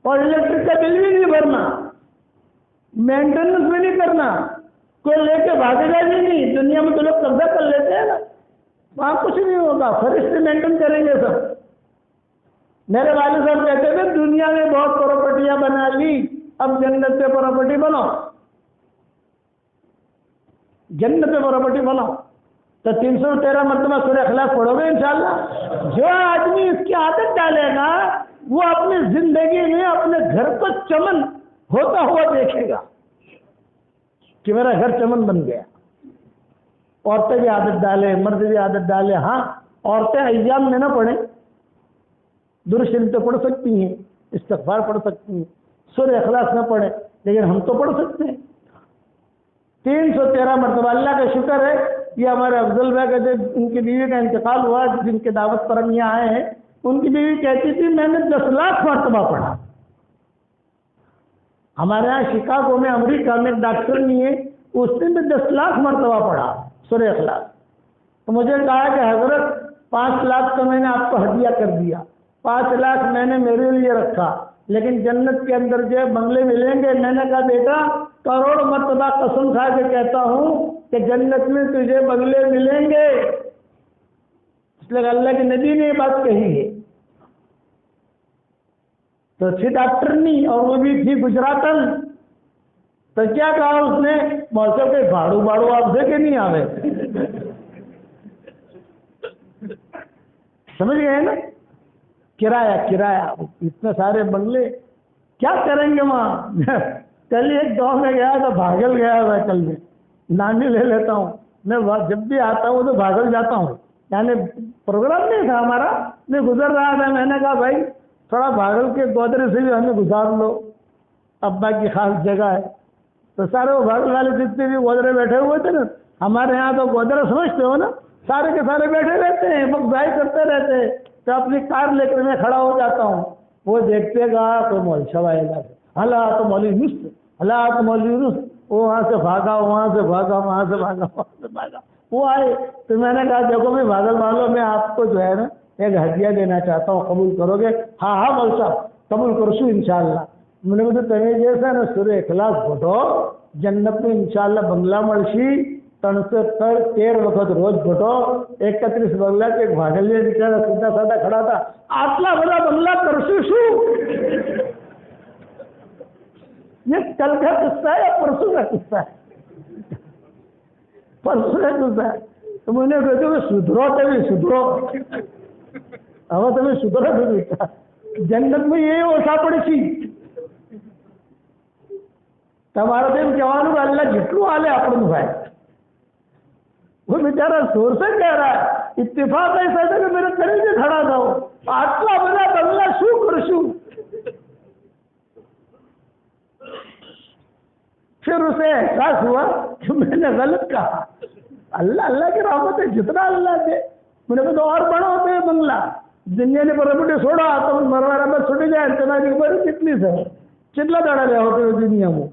اور الیکٹرک کا بل بھی نہیں بھرنا, مینٹیننس بھی نہیں کرنا, کوئی لے کے بھاگے گا بھی نہیں. دنیا میں تو لوگ قبضہ کر لیتے ہیں نا, وہاں کچھ نہیں ہوگا. فرشتے مینٹین کریں گے سب. میرے والد صاحب کہتے تھے دنیا میں بہت پراپرٹیاں بنا لی اب جنت پہ پراپرٹی بناؤ. جنت پہ پراپرٹی بناؤ تو 313 مرتبہ سورہ اخلاص پڑھو گے انشاءاللہ. جو آدمی اس کی عادت ڈالے گا وہ اپنی زندگی میں اپنے گھر کو چمن ہوتا ہوا دیکھے گا کہ میرا گھر چمن بن گیا. عورتیں بھی عادت ڈالیں, مرد بھی عادت ڈالیں. ہاں عورتیں ایام میں نہ پڑھیں, درود شریف تو پڑھ سکتی ہیں, استغفار پڑھ سکتی ہیں, سورہ اخلاص نہ پڑھیں, لیکن ہم تو پڑھ سکتے ہیں 313 مرتبہ. اللہ کا شکر ہے یہ ہمارے افضل بھائی کا ان کی بیوی کا انتقال ہوا جن کے دعوت پر ہم یہاں آئے ہیں. ان کی بیوی کہتی تھی میں نے 10 لاکھ مرتبہ پڑھا. ہمارے یہاں شکاگو میں امریکہ میں ایک ڈاکٹر نہیں ہے, اس نے بھی 10 لاکھ مرتبہ پڑھا سورہ اخلاص. تو مجھے کہا کہ حضرت 5 لاکھ تو میں نے آپ کو ہدیہ کر دیا, 5 لاکھ میں نے میرے لیے رکھا, لیکن جنت کے اندر جو بنگلے ملیں گے. میں نے کہا بیٹا کروڑ مرتبہ قسم کھا کے کہتا ہوں کہ جنت میں تجھے بنگلے ملیں گے, اس لیے اللہ کے نبی نے یہ بات کہی ہے. تو تھی ڈاکٹرنی اور وہ بھی تھی گجراتن. تو کیا کہا اس نے, موسم کے بھاڑو آپ سے کہ نہیں آوے. سمجھ گئے نا, کرایہ اتنے سارے بنگلے کیا کریں گے وہاں. کل ایک گاؤں میں گیا تھا, بھاگل گیا تھا کل میں, نانی لے لیتا ہوں میں, جب بھی آتا ہوں تو بھاگل جاتا ہوں. یعنی پروگرام نہیں تھا ہمارا, میں گزر رہا تھا, میں نے کہا بھائی تھوڑا بھاگل کے گودرے سے بھی ہمیں گزار لو, ابا کی خاص جگہ ہے. تو سارے وہ بھاگل والے جتنے بھی گودرے بیٹھے ہوئے تھے نا, ہمارے یہاں تو گودرے سمجھتے ہو نا, سارے کے سارے بیٹھے رہتے ہیں, وقت ضائع کرتے رہتے ہیں. تو اپنی کار لے کر میں کھڑا ہو جاتا ہوں, وہ دیکھتے گا تو مولوی صاحب آئے گا, ہلا تو مولوی یونس, ہلا تو مولوی یونس, وہ وہاں سے بھاگا وہاں سے بھاگا وہ آئے. تو میں نے کہا دیکھو میں بھاگل والوں میں آپ کو جو ہے نا ایک ہدیہ دینا چاہتا ہوں, قبول کرو گے؟ ہاں مولوی صاحب قبول کرسو انشاءاللہ. میں نے کہا تمہیں جیسا نا سورہ اخلاص بھٹو جنت میں انشاءاللہ بنگلہ ملشی, 13 وقت روز بھٹو. 31 بنگلہ کے ایک بھاگل لے بیچارا سیدھا سادہ کھڑا تھا, آتلا بڑا بنگلہ کرسو شو. یہ کل کا قصہ ہے یا پرسوں کا قصہ ہے؟ پرسوں کا قصہ ہے. تو میں نے کہا سدھرو تمہیں سدھرو, اب تمہیں سدھرو تو بیٹا جنت میں یہ اوسا پڑی سی. تمہارا دن جوانوں کا اللہ جتنو آلے اپنے بھائی, وہ بیچارہ زور سے کہہ رہا ہے, اتفاق ایسا تھا کہ میرے قریب سے کھڑا تھا, آٹلا بنا بنگلہ شو کرشو. پھر اسے احساس ہوا کہ میں نے غلط کہا. اللہ کی رحمت ہے, جتنا اللہ دے. میں نے کہا تو اور بڑا ہوتے ہیں بنگلہ, دنیا نے پراپرٹی چھوڑا تو مروانا میں چھوٹی جائے تمہاری عمر کتنی سے چتلا دڑا رہے ہوتے ہیں دنیا میں.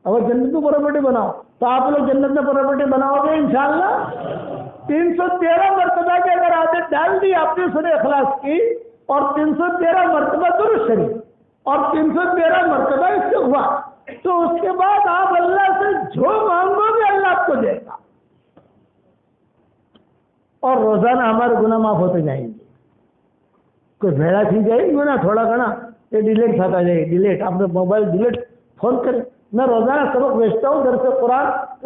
اگر جنت میں پراپرٹی بناؤ تو آپ لوگ جنت میں پراپرٹی بناؤ گے انشاءاللہ. 313 مرتبہ کے اگر عادت ڈال دی آپ نے سورہ اخلاص کی, اور 313 مرتبہ درود شریف, اور 313 مرتبہ استغفار, تو اس کے بعد آپ اللہ سے جو مانگو گے اللہ آپ کو دے گا. اور روزانہ ہمارے گناہ معاف ہوتے جائیں گے. کوئی بھیڑا تھی جائے گنا تھوڑا گنا یہ ڈیلیٹ کھاتا جائے, ڈیلیٹ آپ نے موبائل ڈیلیٹ فون کرے. میں روزانہ سبق بھیجتا ہوں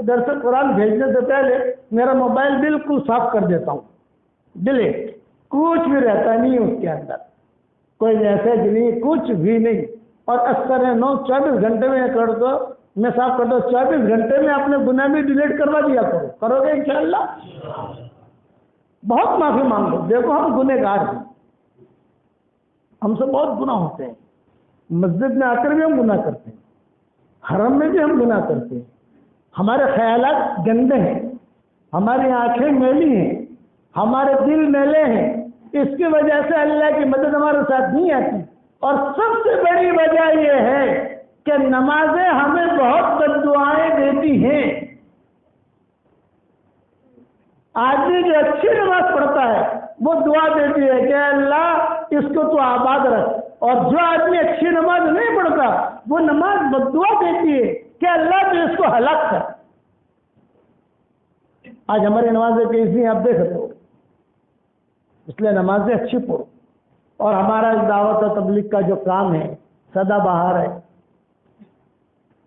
درس قرآن بھیجنے سے پہلے میرا موبائل بالکل صاف کر دیتا ہوں, ڈیلیٹ, کچھ بھی رہتا نہیں اس کے اندر, کوئی میسج نہیں, کچھ بھی نہیں. اور اکثر 24 گھنٹے میں کر دو, میں صاف کر دو, 24 گھنٹے میں اپنے گناہ بھی ڈیلیٹ کروا دیا کرو گے انشاءاللہ. بہت معافی مانگو. دیکھو ہم گنہگار ہیں, ہم سے بہت گناہ ہوتے ہیں. مسجد میں آ کر بھی ہم گناہ کرتے ہیں, حرم میں بھی ہم گناہ کرتے ہیں. ہمارے خیالات گندے ہیں, ہماری آنکھیں میلی ہیں, ہمارے دل میلے ہیں. اس کی وجہ سے اللہ کی مدد ہمارے ساتھ نہیں آتی. اور سب سے بڑی وجہ یہ ہے کہ نمازیں ہمیں بہت بد دعائیں دیتی ہیں. آدمی جو اچھی نماز پڑھتا ہے وہ دعا دیتی ہے کہ اللہ اس کو تو آباد رکھ, اور جو آدمی اچھی نماز نہیں پڑھتا وہ نماز بد دعا دیتی ہے کہ اللہ تو اس کو ہلاک کر. آج ہماری نمازیں کیسی ہیں آپ دیکھ سکتے ہو, اس لیے نمازیں اچھی پڑھو. اور ہمارا دعوت و تبلیغ کا جو کام ہے سدا بہار ہے.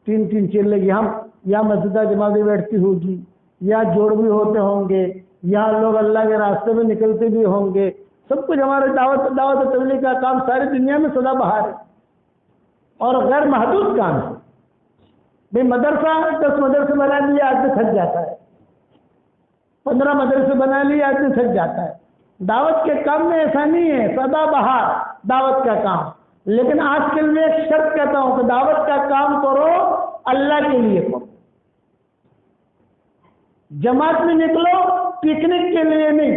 3 چلے گی ہم, یا مسجدہ جماعتیں بیٹھتی ہوگی, یا جوڑ بھی ہوتے ہوں گے, یا لوگ اللہ کے راستے میں نکلتے بھی ہوں گے. سب کچھ ہمارے دعوت و تبلیغ کا کام ساری دنیا میں سدا بہار ہے اور غیر محدود کام ہے. بھائی مدرسہ 10 مدرسے بنا لیے آدمی تھک جاتا ہے, 15 مدرسے بنا لیے آدمی تھک جاتا ہے. دعوت کے کام میں ایسا نہیں ہے, سدا بہار دعوت کا کام. لیکن آج کل میں ایک شرط کہتا ہوں کہ دعوت کا کام کرو اللہ کے لیے کرو. جماعت میں نکلو پکنک کے لیے نہیں,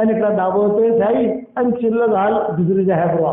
અને એટલા દાવો તે થઈ અને છેલ્લો હાલ ગુજરી જાય બરો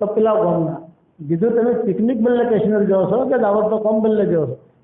તો પેલા ગમના કીધું તમે પિકનિક બદલે કાશ્મીર જાઓ છો કે દાવત તો કમ બદલે જાઓ છો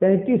35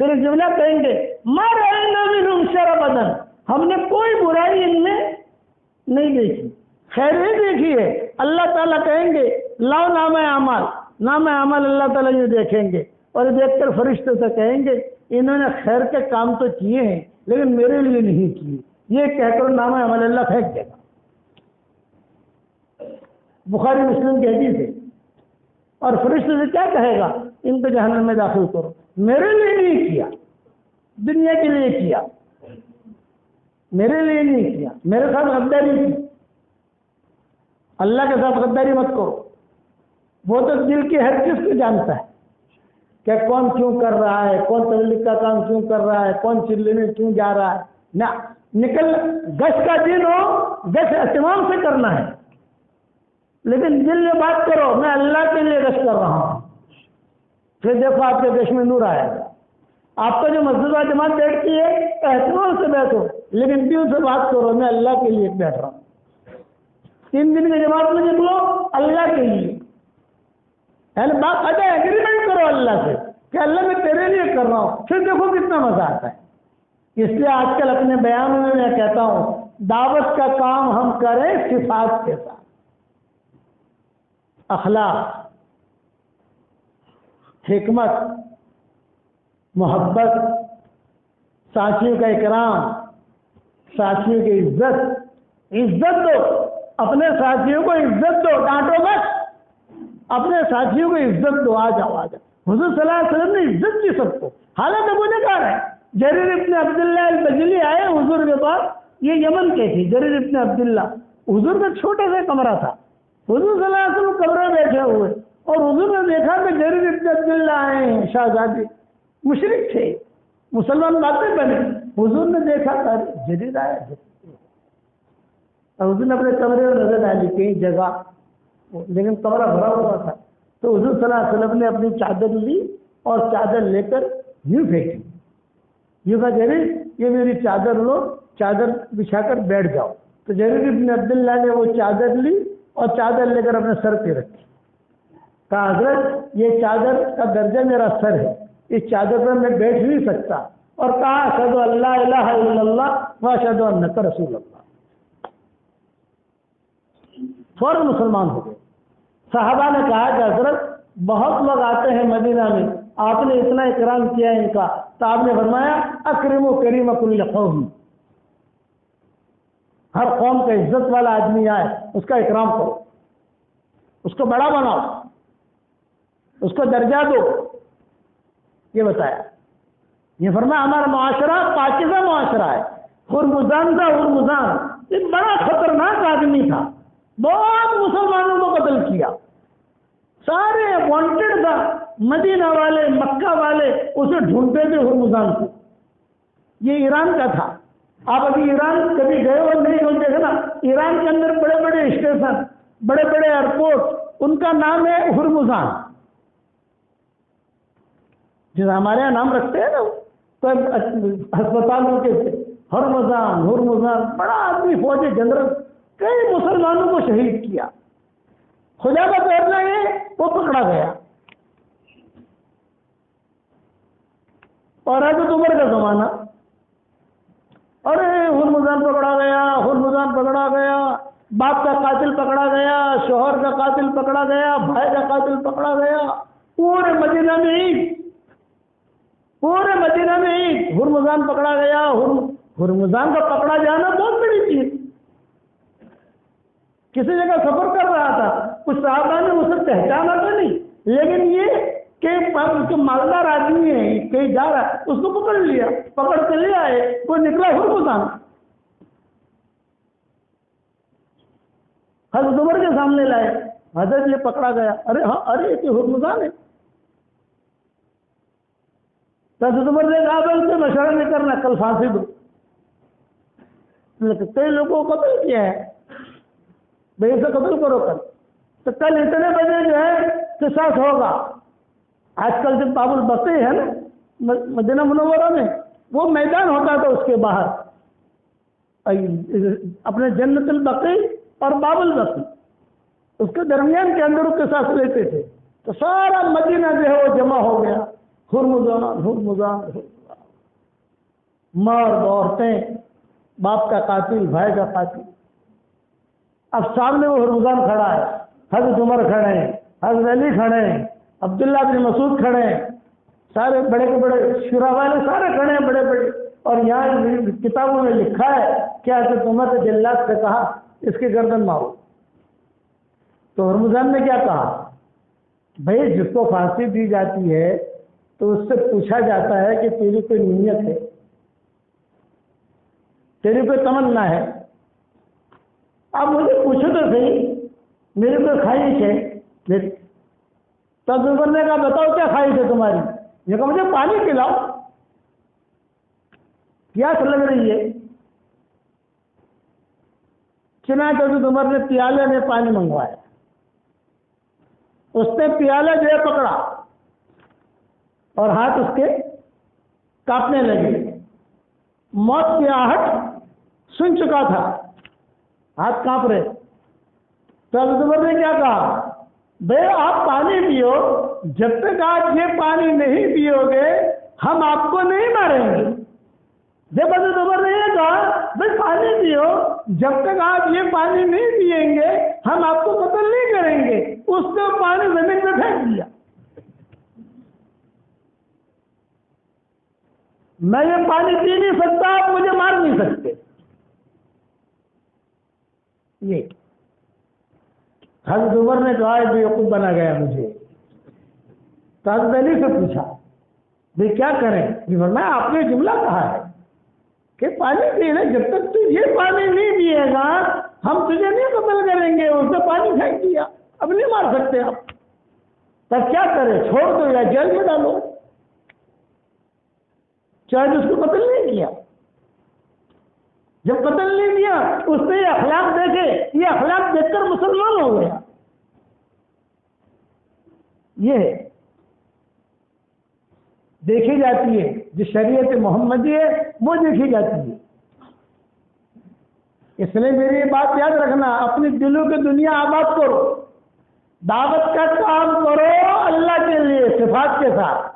پھر جملہ کہیں گے ما رأینا منہم شر بدن، ہم نے کوئی برائی ان میں نہیں دیکھی، خیر ہی دیکھی ہے۔ اللہ تعالیٰ کہیں گے لاؤ نام اعمال، نام اعمال اللہ تعالیٰ یہ دیکھیں گے اور دیکھ کر فرشتے سے کہیں گے انہوں نے خیر کے کام تو کیے ہیں لیکن میرے لیے نہیں کیے، یہ کہہ کر نام اعمال اللہ پھینک دے گا۔ بخاری مسلم کی حدیث ہے۔ اور فرشتے سے کیا کہے گا؟ ان کو جہنم میں داخل کرو، میرے لیے نہیں کیا، دنیا کے لیے کیا، میرے لیے نہیں کیا، میرے ساتھ غداری کی۔ اللہ کے ساتھ غداری مت کرو، وہ تو دل کی ہر چیز کو جانتا ہے کہ کون کیوں کر رہا ہے، کون تبلیغ کا کام کیوں کر رہا ہے، کون چلے میں کیوں جا رہا ہے۔ نہ نکل گش کا دن ہو، گش اہتمام سے کرنا ہے، لیکن دل میں بات کرو میں اللہ کے لیے گش کر رہا ہوں، پھر دیکھو آپ کے گش میں نور آئے گا۔ آپ کا جو مسجد و جماعت بیٹھتی ہے اہتمام سے بیٹھو، لیکن دل سے بات کرو میں اللہ کے لیے بیٹھ رہا ہوں۔ 3 دن کی جماعت میں نکلو اللہ کے لیے، یعنی بات اچھا ایگریمنٹ کرو اللہ سے کہ اللہ میں تیرے لیے کر رہا ہوں، پھر دیکھو کتنا مزہ آتا ہے۔ اس لیے آج کل اپنے بیان میں میں کہتا ہوں دعوت کا کام ہم کریں صفات کے ساتھ، اخلاق، حکمت، محبت، ساتھیوں کا اکرام، ساتھیوں کی عزت دو، اپنے ساتھیوں کو عزت دو، ڈانٹو مت، اپنے ساتھیوں کو عزت دو۔ آ جاؤ حضور صلی اللہ علیہ وسلم نے عزت دی سب کو، حالانکہ گنہگار ہے۔ جریر ابن عبداللہ البجلی آئے حضور کے پاس، یہ یمن کے تھے، جریر ابن عبداللہ، حضور کا چھوٹا سا کمرہ تھا، حضور صلی اللہ علیہ وسلم کمرے میں بیٹھے ہوئے اور حضور نے دیکھا کہ جریر ابن عبداللہ آئے ہیں، شہزادی مشرک تھے، مسلمان باتیں بنے، حضور نے دیکھا کہ جریر آیا ہے، حضور نے اپنے کمرے میں نظر ڈالی کہیں جگہ، لیکن کمرہ بھرا ہوا تھا، تو حضور صلی اللہ علیہ وسلم نے اپنی چادر لی اور چادر لے کر یوں پھینکی، یوں کہا جریر یہ میری چادر لو، چادر بچھا کر بیٹھ جاؤ۔ تو جریر ابن عبداللہ نے وہ چادر لی اور چادر لے کر اپنے سر پہ رکھی، کہا حضرت یہ چادر کا درجہ میرا سر ہے، اس چادر پر میں بیٹھ نہیں سکتا، اور کہا اشہد ان لا الہ الا اللہ و اشہد انک رسول اللہ۔ فوراً مسلمان ہو گئے۔ صحابہ نے کہا کہ حضرت بہت لوگ آتے ہیں مدینہ میں، آپ نے اتنا اکرام کیا ان کا، تو آپ نے فرمایا اکرم و کریم کل قوم، ہر قوم کا عزت والا آدمی آئے اس کا اکرام کرو، اس کو بڑا بناؤ، اس کو درجہ دو، یہ بتایا۔ یہ فرمایا ہمارا معاشرہ پاکیزہ معاشرہ ہے۔ ہرمزان تھا، ہرمزان یہ بڑا خطرناک آدمی تھا، بہت مسلمانوں کو قتل کیا، سارے وانٹڈ تھا، مدینہ والے مکہ والے اسے ڈھونڈتے تھے ہرمزان کو۔ یہ ایران کا تھا، آپ ابھی ایران کبھی گئے ہو نہیں ہو، دیکھنا ایران کے اندر بڑے بڑے اسٹیشن، بڑے بڑے ایئرپورٹ، ان کا نام ہے ہرمزان، جیسے ہمارے یہاں نام رکھتے ہیں نا تو ہسپتالوں کے ہرمزان، ہرمزان بڑا آدمی، فوجی جنرل، کئی مسلمانوں کو شہید کیا۔ خدا کا فیصلہ ہے وہ پکڑا گیا، اور حضرت عمر کا زمانہ، ارے ہرمزان پکڑا گیا، ہرمزان پکڑا گیا، باپ کا قاتل پکڑا گیا، شوہر کا قاتل پکڑا گیا، بھائی کا قاتل پکڑا گیا، پورے مدینہ میں عید، پورے مدینہ میں عید، ہرمزان پکڑا گیا۔ ہرمزان کا پکڑا جانا بہت بڑی چیز، کسی جگہ سفر کر رہا تھا، کچھ صحابہ نے اسے پہچانا تو نہیں، لیکن یہ کہ مالدار آدمی ہے کہیں جا رہا ہے، اس کو پکڑ لیا، پکڑ کے لے آئے، کوئی نکلا ہرمزان، حضرت عمر کے سامنے لائے، حضرت یہ پکڑا گیا، ارے ہاں ارے یہ ہرمزان ہے۔ حضرت عمر نے کہا بھائی اس سے مشورہ نہیں کرنا، کل پھانسی دو۔ کئی لوگوں کو قتل کیا ہے، بھائی اسے قتل کرو کل، تو کل اتنے بجے جو ہے قصاص ہوگا۔ آج کل جو باب البقیع ہے نا مدینہ منورہ میں، وہ میدان ہوتا تھا، اس کے باہر اپنے جنت البقیع اور باب البقیع، اس کے درمیان کے اندر وہ قصاص لیتے تھے، تو سارا مدینہ جو ہے وہ جمع ہو گیا، ہرمزان مرد عورتیں، باپ کا قاتل، بھائی کا قاتل. اب سامنے وہ ہرمزان کھڑا ہے، حضرت عمر کھڑے ہیں، حضرت علی کھڑے ہیں، عبداللہ بن مسعود کھڑے ہیں، سارے بڑے کے بڑے شورا والے سارے کھڑے ہیں بڑے بڑے. اور یہاں کتابوں میں لکھا ہے کہ حضرت عمر نے جلاد سے کہا اس کی گردن مارو. تو ہرمزان نے کیا کہا؟ بھائی جس کو پھانسی دی جاتی ہے تو اس سے پوچھا جاتا ہے کہ تیری کوئی نیت ہے، تیری کوئی تمنا ہے؟ آپ مجھے پوچھو تو صحیح، میری کوئی خواہش ہے؟ تو عمر نے کہا بتاؤ کیا خواہش ہے تمہاری؟ یہ کہا مجھے پانی پلاؤ. پیاس لگ رہی ہے. چنانچہ حضرت عمر نے پیالے میں پانی منگوایا. اس نے پیالہ جو ہے پکڑا اور ہاتھ اس کے کانپنے لگے. موت کی آہٹ سن چکا تھا، ہاتھ کانپ رہے. تو حضرت عمر نے کیا کہا؟ بھائی آپ پانی پیو، جب تک آپ یہ پانی نہیں پیو گے ہم آپ کو نہیں ماریں گے. جب حضرت عمر نے یہ کہا بھائی پانی پیو، جب تک آپ یہ پانی نہیں پیئیں گے ہم آپ کو قتل نہیں کریں گے، اس نے پانی زمین میں پھینک دیا. میں یہ پانی پی نہیں سکتا، آپ مجھے مار نہیں سکتے. یہ حضرت عمر نے کہا بیوقوف بنا گیا مجھے. تو حضرت علی سے پوچھا بھائی کیا کریں؟ میں آپ نے جملہ کہا ہے کہ پانی پینے، جب تک تو یہ پانی نہیں پیے گا ہم تجھے نہیں قتل کریں گے. اس نے پانی پھینک دیا، اب نہیں مار سکتے آپ. تب کیا کرے؟ چھوڑ دو یا جیل میں ڈالو. چاہے اس کو قتل نہیں کیا. جب قتل نہیں کیا اس نے یہ اخلاق دیکھے، یہ اخلاق دیکھ کر مسلمان ہو گیا. یہ دیکھی جاتی ہے جو شریعت محمدی ہے وہ دیکھی جاتی ہے. اس لیے میری یہ بات یاد رکھنا، اپنی دلوں کی دنیا آباد کرو، دعوت کا کام کرو اللہ کے لیے صفات کے ساتھ.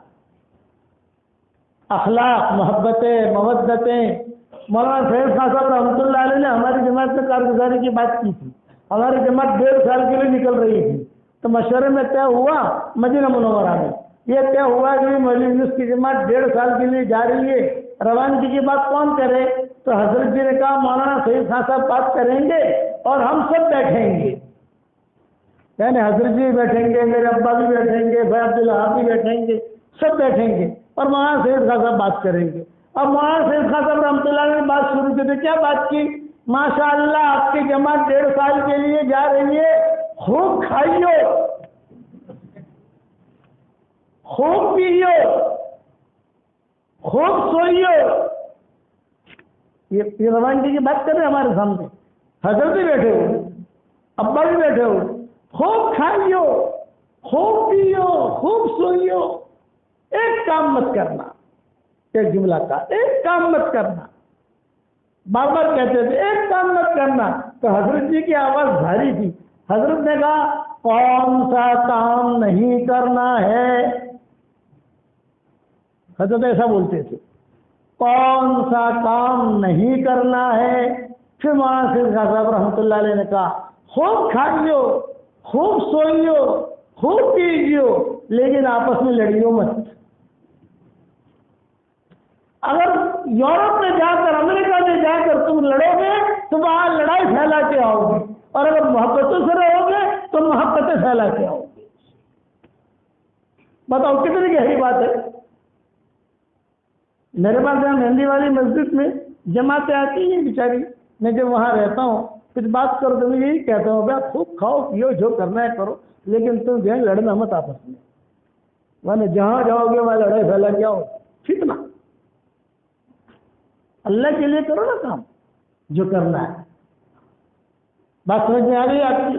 اخلاق، محبتیں، مودتیں. مولانا سید خان صاحب رحمۃ اللہ علیہ نے ہماری جماعت میں کارگزاری کی بات کی تھی. ہماری جماعت 1.5 سال کے لیے نکل رہی تھی تو مشورے میں طے ہوا مدینہ منورہ میں، یہ طے ہوا کہ مولوی یونس کی جماعت 1.5 سال کے لیے جا رہی ہے، روانگی کی بات کون کرے؟ تو حضرت جی نے کہا مولانا سید خان صاحب بات کریں گے اور ہم سب بیٹھیں گے. یعنی حضرت جی بیٹھیں گے، میرے ابا بھی بیٹھیں گے، بھائی عبداللہ بھی بیٹھیں گے، سب بیٹھیں گے اور مولانا سید خان صاحب بات کریں گے. اب مولانا سید خان صاحب رحمۃ اللہ نے بات شروع کی تو کیا بات کی؟ ماشاء اللہ آپ کی جماعت 1.5 سال کے لیے جا رہی ہے، خوب کھائیو، خوب پیو، خوب سوئیو. یہ روانگی کی بات کر رہے ہیں ہمارے سامنے. حضرت بھی بیٹھے ہو، ابا بھی بیٹھے ہو. خوب کھائیو، خوب پیو، خوب سوئیو، ایک کام مت کرنا. ایک جملہ کا ایک کام مت کرنا، بار بار کہتے تھے ایک کام مت کرنا. تو حضرت جی کی آواز بھاری تھی. حضرت نے کہا کون سا کام نہیں کرنا ہے؟ حضرت ایسا بولتے تھے، کون سا کام نہیں کرنا ہے؟ پھر مولانا سید خان صاحب رحمۃ اللہ علیہ نے کہا خوب کھائیو، خوب سوئیو، خوب پیجیو، لیکن آپس میں لڑیو مت. اگر یورپ میں جا کر، امریکہ میں جا کر تم لڑو گے تو وہاں لڑائی پھیلا کے آؤ گے، اور اگر محبتوں سے رہو گے تو محبتیں پھیلا کے آؤ گے. بتاؤ کتنی گہری بات ہے. میرے پاس یہاں مہندی والی مسجد میں جماعتیں آتی ہیں بیچاری، میں جب وہاں رہتا ہوں کچھ بات کرو تو میں یہی کہتا ہوں بھائی خوب کھاؤ پیو، جو کرنا ہے کرو، لیکن تم جو ہے لڑنا مت آپس میں، ورنہ جہاں جاؤ گے وہاں لڑائی پھیلا کے آؤ. فتنہ. اللہ کے لیے کرو نا کام جو کرنا ہے. بات سمجھ میں آ گئی آپ کی؟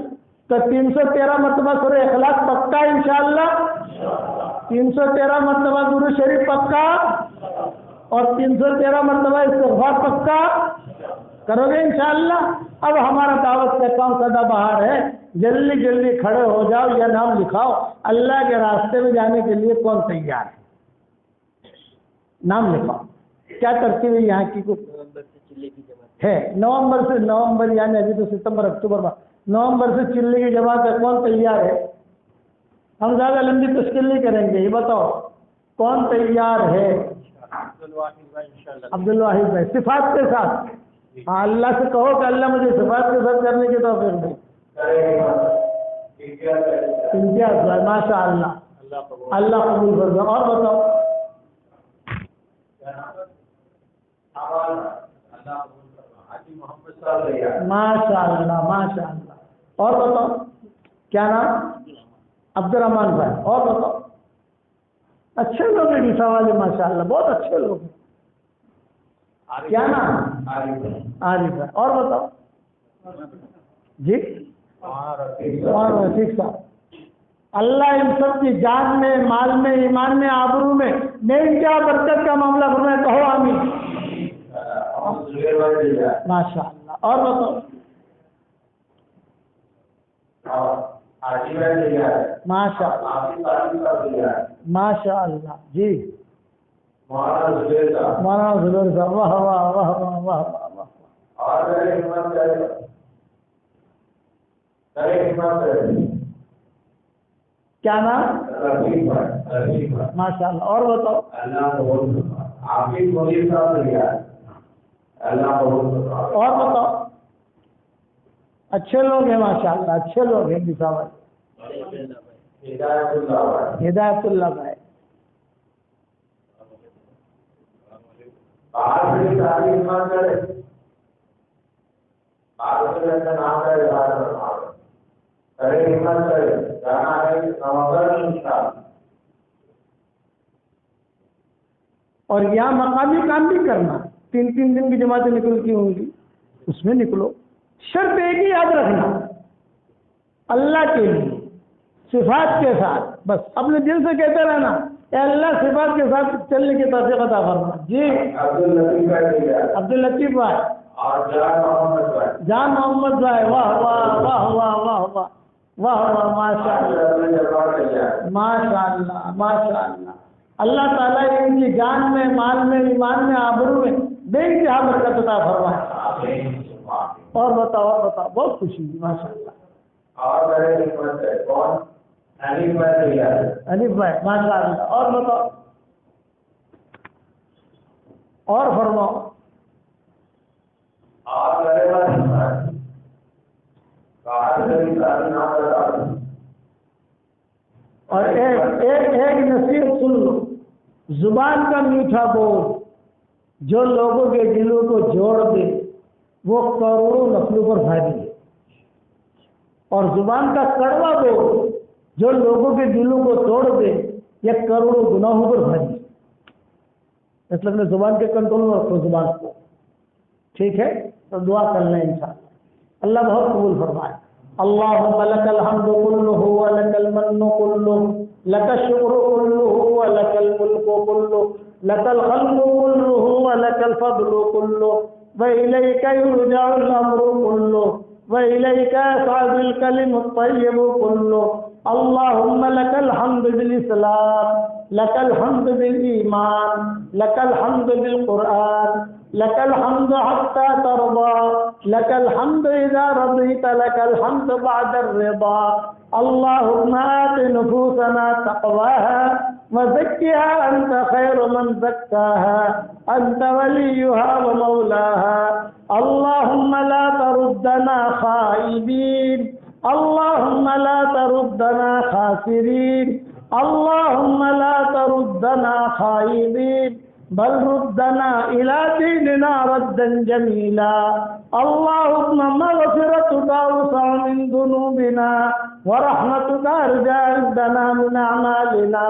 تو 313 مرتبہ سورہ اخلاص پکا انشاءاللہ، 313 مرتبہ درود شریف پکا، اور 313 مرتبہ استغفار پکا کرو گے انشاءاللہ. اب ہمارا دعوت کا کام سدا بہار ہے، جلدی جلدی کھڑے ہو جاؤ یا نام لکھاؤ. اللہ کے راستے میں جانے کے لیے کون تیار ہے؟ نام لکھا کیا ترتیب ہے یہاں کی ہے؟ نومبر یعنی ابھی تو ستمبر اکتوبر میں، نومبر سے چلے کی جماعت ہے، کون تیار ہے؟ ہم زیادہ لمبی تشکیل نہیں کریں گے، یہ بتاؤ کون تیار ہے؟ عبد الواحد بھائی صفات کے ساتھ، ہاں اللہ سے کہو کہ اللہ مجھے صفات کے ساتھ کرنے کی توفیق دے۔ امتیاز بھائی ماشاء اللہ، اللہ قبول فرمائے۔ اور بتاؤ ماشاء اللہ ماشاء اللہ۔ اور بتاؤ کیا نام؟ عبد الرحمان بھائی۔ اور بتاؤ، اچھے لوگ ہیں ڈیسا والے ماشاء اللہ، بہت اچھے لوگ ہیں۔ کیا نام؟ عارف ہے۔ اور بتاؤ جی؟ رفیق صاحب۔ اللہ ان سب کی جان میں، مال میں، ایمان میں، آبرو میں نیک کیا برکت کا معاملہ فرمائے، کہو آمین۔ ماشاء اللہ۔ اور بتاؤ ماشاء اللہ ماشاء اللہ جی۔ مولانا زبیر صاحب، واہ واہ واہ واہ واہ واہ۔ کیا نام؟ ماشاء اللہ۔ اور بتاؤ اور بتاؤ، اچھے لوگ ہیں ماشاء اللہ، اچھے لوگ ہیں ڈیسا والے۔ ہدایت اللہ بھائی۔ اور یہاں مقامی کام بھی کرنا، 3 دن کی جماعتیں نکلتی ہوں گی، اس میں نکلو۔ شرط ایک ہی یاد رکھنا، اللہ کے لیے صفات کے ساتھ، بس اپنے دل سے کہتے رہنا اے اللہ صفات کے ساتھ چلنے کی توفیق عطا فرما۔ جی عبد الطیف بھائی اور جان محمد بھائی، واہ واہ واہ واہ واہ واہ واہ واہ، ماشاء اللہ ماشاء اللہ ماشاء اللہ۔ اللہ تعالیٰ ان کی جان میں، مال میں، ایمان میں، آبرو میں بے انتہا برکت عطا فرمائے۔ اور بتاؤ اور بتاؤ، بہت خوشی ہوئی ماشاء اللہ۔ انیف بھائی ماشاء اللہ۔ اور بتاؤ اور فرماؤ۔ اور ایک نصیحت سن لو، زبان کا میٹھا بول جو لوگوں کے دلوں کو جوڑ دے وہ کروڑوں نسلوں پر بھاری ہے، اور زبان کا کڑوا بول جو لوگوں کے دلوں کو توڑ دے یہ کروڑوں گناہوں پر بھاری ہے۔ اس لیے اپنے زبان کے کنٹرول میں رکھو زبان کو، ٹھیک ہے؟ تو دعا کر لیں انشاءاللہ، اللہ بہت قبول فرمائے۔ اللہم لک الحمد کلہ ولک المن کلہ، لک الشکر کلہ ولک الملک کلہ، لک الخلق کلہ ولک الفضل کلہ، وإلیک یرجع الامر کلہ، وإلیک یصعد الکلم الطیب کلہ۔ اللہم لک الحمد بالاسلام، لک الحمد بالایمان، لک الحمد بالقرآن، لك الحمد حتى ترضى، لك الحمد إذا رضيت، لك الحمد بعد الرضا۔ اللهم آت نفوسنا تقواها وزكها أنت خير من زكاها، أنت وليها ومولاها۔ اللهم لا تردنا خائبين، اللهم لا تردنا خاسرين، اللهم لا تردنا خائبين، بل ردنا إلى ديننا ردا جميلا۔ اللهم مغفرتك أوسع من ذنوبنا ورحمتك أرجى عندنا من أعمالنا۔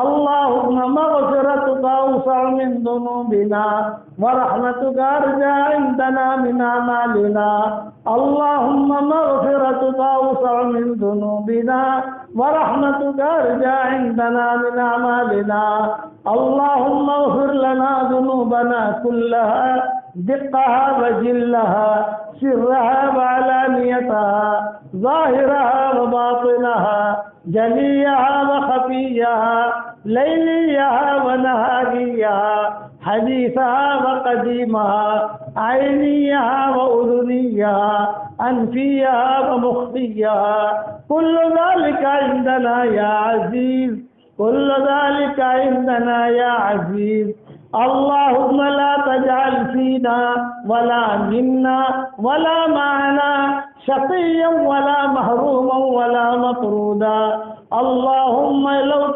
اللهم مغفرتك أوسع من ذنوبنا ورحمتك أرجى عندنا من أعمالنا۔ اللهم مغفرتك أوسع من ذنوبنا ورحمتك أرجى عندنا من أعمالنا۔ اللهم اغفر لنا ذنوبنا كلها دقها وجلها، سرها وعلانيتها، ظاهرها وباطنها، جليها وخفيها، ليلها ونهارها، وباقيها حديثها وقديمها عينيها وأذنيها أنفيها ومخفيها كل ذلك عندنا يا عزيز كل ذلك عندنا يا عزيز اللهم لا تجعل فينا ولا منا ولا معنا شقيا ولا محروما ولا مطرودا اللهم لو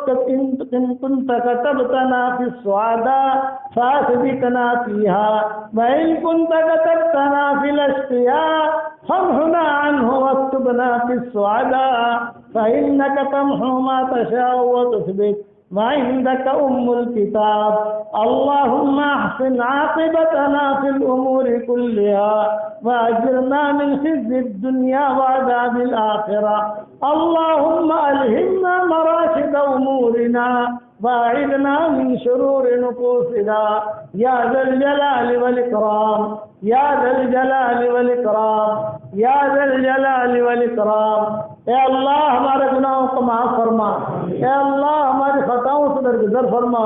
كنت كتبتنا في السعداء فاثبتنا فيها وإن كنت كتبتنا في الأشقياء فامحنا عنه واكتبنا في السعداء فإنك تمحو ما تشاء وتثبت وعندك الكتاب اللهم احسن عاقبتنا في الأمور كلها وأجرنا من خزي الدنيا وعذاب الآخرة اللهم ألهمنا مراشد أمورنا وأعذنا من شرور نفوسنا يا ذا الجلال والإكرام يا ذا الجلال والإكرام يا ذا الجلال والإكرام اے اللہ ہمارے گناہوں کو معاف فرما اے اللہ ہماری خطاؤں سے درگزر فرما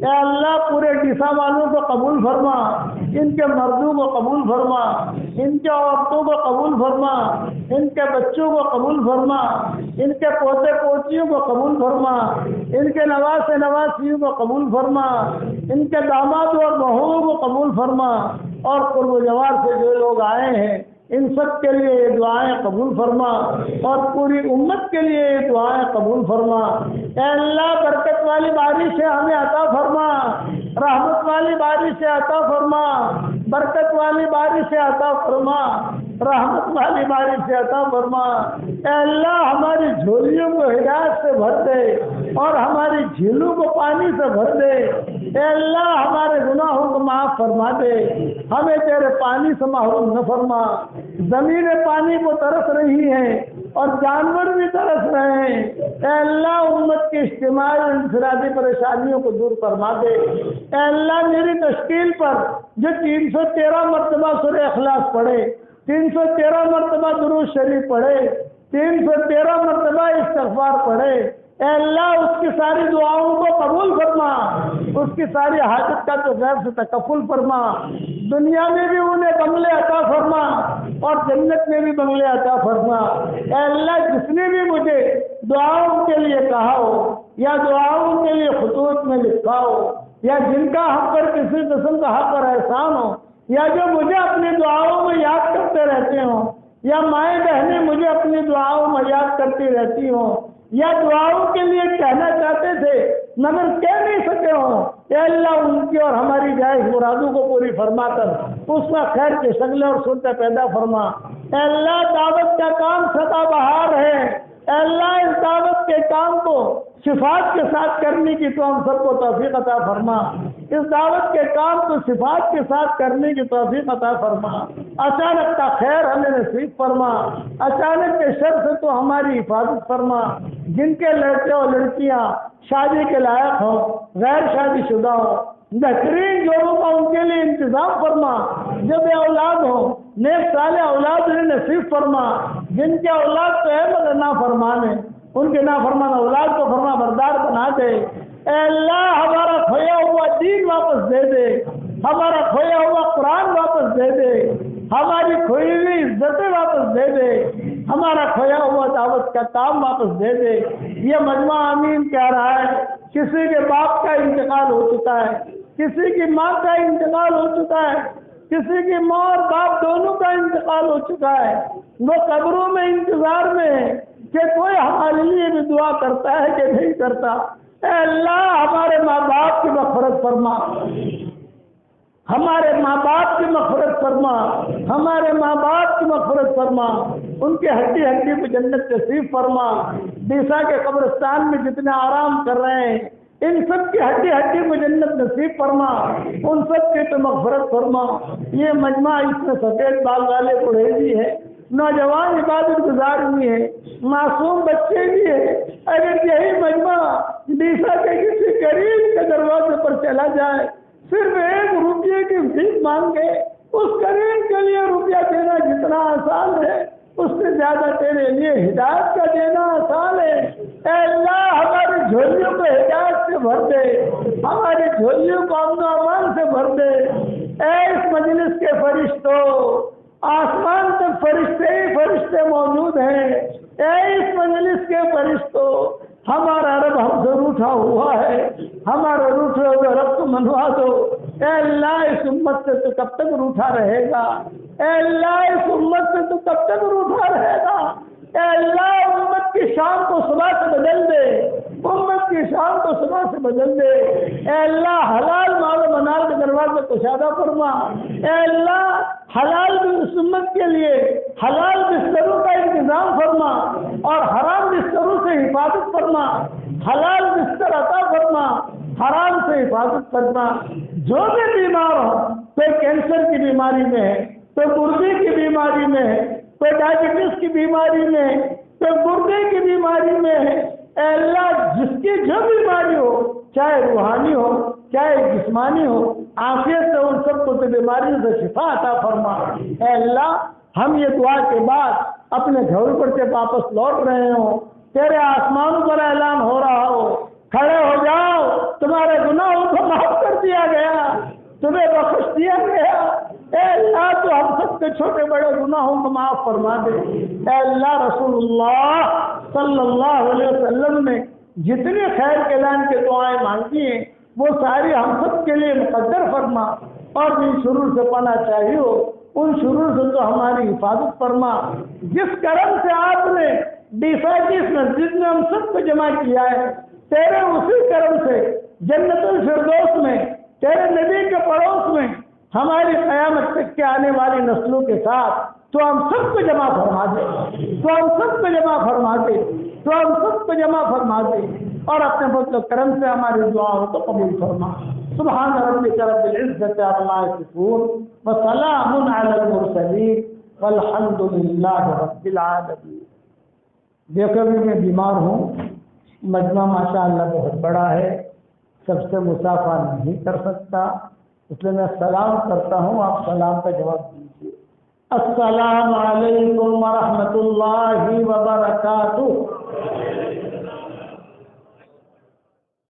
اے اللہ پورے ڈیسا والوں کو قبول فرما ان کے مردوں کو قبول فرما ان کے عورتوں کو قبول فرما ان کے بچوں کو قبول فرما ان کے پوتے پوتیوں کو قبول فرما ان کے نواسے نواسیوں کو قبول فرما ان کے دامادوں اور بہوؤں کو قبول فرما اور قرب و جوار سے جو لوگ آئے ہیں ان سب کے لیے یہ دعائیں قبول فرما اور پوری امت کے لیے یہ دعائیں قبول فرما اے اللہ برکت والی بارش ہمیں عطا فرما رحمت والی بارش عطا فرما برکت والی بارش عطا فرما رحمت والی بارش عطا فرما اے اللہ ہماری جھولیوں کو ہدایت سے بھر دے اور ہماری جھیلوں کو پانی سے بھر دے اے اللہ ہمارے گناہوں کو معاف فرما دے ہمیں تیرے پانی سے محروم نہ فرما زمین پانی کو ترس رہی ہے اور جانور بھی ترس رہے ہیں اے اللہ امت کی اجتماعی اور انفرادی پریشانیوں کو دور فرما دے اے اللہ میری تشکیل پر جو 313 مرتبہ سورہ اخلاص پڑھے 313 مرتبہ درود شریف پڑھے 313 مرتبہ استغفار پڑھے اے اللہ اس کی ساری دعاؤں کو قبول فرما اس کی ساری حاجت کا تو غیر سے تکفل فرما دنیا میں بھی انہیں بنگلے عطا فرما اور جنت میں بھی بنگلے عطا فرما اے اللہ جس نے بھی مجھے دعاؤں کے لیے کہا ہو یا دعاؤں کے لیے خطوط میں لکھا ہو یا جن کا ہم پر کسی قسم کا حق اور احسان ہو یا جو مجھے اپنی دعاؤں میں یاد کرتے رہتے ہوں یا مائیں بہنیں مجھے اپنی دعاؤں میں یاد کرتی رہتی ہوں یا دعاؤں کے لیے کہنا چاہتے تھے مگر کہہ نہیں سکے ہوں اے اللہ ان کی اور ہماری جائز مرادوں کو پوری فرما کر اس میں خیر کی شکلیں اور صورتیں پیدا فرما اے اللہ دعوت کا کام سدا بہار ہے اے اللہ اس دعوت کے کام کو صفات کے ساتھ کرنے کی تو ہم سب کو توفیق عطا فرما اس دعوت کے کام کو صفات کے ساتھ کرنے کی توفیق عطا فرما اچانک کا خیر ہمیں نصیب فرما اچانک کے شر سے تو ہماری حفاظت فرما جن کے لڑکے اور لڑکیاں شادی کے لائق ہوں غیر شادی شدہ ہوں بہترین جوڑوں کا ان کے لیے انتظام فرما جو بے اولاد ہوں نیک صالح اولاد انہیں نصیب فرما جن کے اولاد تو ہے مگر نافرمان ہے ان کے نافرمان اولاد کو فرما بردار بنا دے اے اللہ ہمارا کھویا ہوا دین واپس دے دے ہمارا کھویا ہوا قرآن واپس دے دے ہماری کھوئی ہوئی عزتیں واپس دے دے ہمارا کھویا ہوا دعوت کا کام واپس دے دے یہ مجمع آمین کہہ رہا ہے کسی کے باپ کا انتقال ہو چکا ہے کسی کی ماں کا انتقال ہو چکا ہے کسی کی ماں اور باپ دونوں کا انتقال ہو چکا ہے وہ قبروں میں انتظار میں ہے کہ کوئی ہمارے لیے بھی دعا کرتا ہے کہ نہیں کرتا اے اللہ ہمارے ماں باپ کی مغفرت فرما ہمارے ماں باپ کی مغفرت فرما ہمارے ماں باپ کی مغفرت فرما ان کے ہڈی ہڈی کو جنت نصیب فرما ڈیسا کے قبرستان میں جتنے آرام کر رہے ہیں ان سب کی ہڈی ہڈی کو جنت نصیب فرما ان سب کی تو مغفرت فرما یہ مجمع اس میں سفید بال والے بڑھے ہے نوجوان عبادت گزار ہوئی ہے معصوم بچے بھی ہیں اگر یہی مجمع ڈیسا کے کسی قریب کے دروازے پر چلا جائے صرف 1 روپیے کی بھیک مانگے اس قریب کے لیے روپیہ دینا جتنا آسان ہے اس سے زیادہ تیرے لیے ہدایت کا دینا آسان ہے اے اللہ ہماری جھولیوں کو ہدایت سے بھر دے ہماری جھولیوں کو امن و امان سے بھر دے۔ اے اس مجلس کے فرشتوں، آسمان تک فرشتے ہی فرشتے موجود ہیں، اے اس مجلس کے فرشتوں، ہمارا رب ہم سے روٹھا ہوا ہے، ہمارا روٹھے ہوئے رب کو منوا دو۔ اے اللہ اس امت سے تو کب تک روٹھا رہے گا؟ اے اللہ اس امت سے تو کب تک روٹھا رہے گا؟ اے اللہ امت کی شام کو صبح سے بدل دے، امت کی شام کو صبح سے بدل دے۔ اے اللہ حلال مال و منال کے دروازے کشادہ فرما۔ اے اللہ حلال اس امت کے لیے حلال بستروں کا انتظام فرما اور حرام بستروں سے حفاظت فرما۔ حلال بستر عطا فرما، حرام سے حفاظت فرما۔ جو بھی بیمار ہو، کوئی کینسر کی بیماری میں ہے، کوئی گردے کی بیماری میں ہے، کوئی ڈائبٹیز کی بیماری میں ہے، کوئی گردے کی بیماری میں ہے، اے اللہ جس کی جو بیماری ہو، چاہے روحانی ہو چاہے جسمانی ہو، عافیت سے ان سب کو تو بیماریوں سے شفا عطا فرما۔ اے اللہ ہم یہ دعا کے بعد اپنے گھروں پر سے واپس لوٹ رہے ہوں، تیرے آسمانوں پر اعلان ہو رہا ہو، کھڑے ہو جاؤ، تمہارے گناہوں کو معاف کر دیا گیا، تمہیں بخش دیا گیا۔ اے اللہ تو ہم سب کے چھوٹے بڑے گناہوں کو معاف فرما دے۔ اے اللہ رسول اللہ صلی اللہ علیہ وسلم نے جتنی خیر کے اعلان کے دعائیں مانگی ہیں وہ ساری ہم سب کے لیے مقدر فرما، اور جن شرور سے پناہ چاہیے ہو ان شرور سے تو ہماری حفاظت فرما۔ جس کرم سے آپ نے ڈیسا کی اس مسجد میں ہم سب کو جمع کیا ہے، تیرے اسی کرم سے جنت الفردوس میں تیرے نبی کے پڑوس میں ہماری قیامت تک کے آنے والی نسلوں کے ساتھ تو ہم سب کو جمع فرما دے، تو ہم سب کو جمع فرما دے، تو ہم سب کو جمع فرما دے، اور اپنے فضل و کرم سے ہماری دعاؤں کو قبول فرما۔ سبحان ربک رب العزت عما یصفون وسلام علی المرسلین والحمد للہ رب العالمین۔ دیکھو بھی میں بیمار ہوں، مجمع ماشاءاللہ بہت بڑا ہے، سب سے مسافہ نہیں کر سکتا، اس لیے میں سلام کرتا ہوں، آپ سلام کا جواب دیجیے۔ السلام علیکم ورحمۃ اللہ وبرکاتہ۔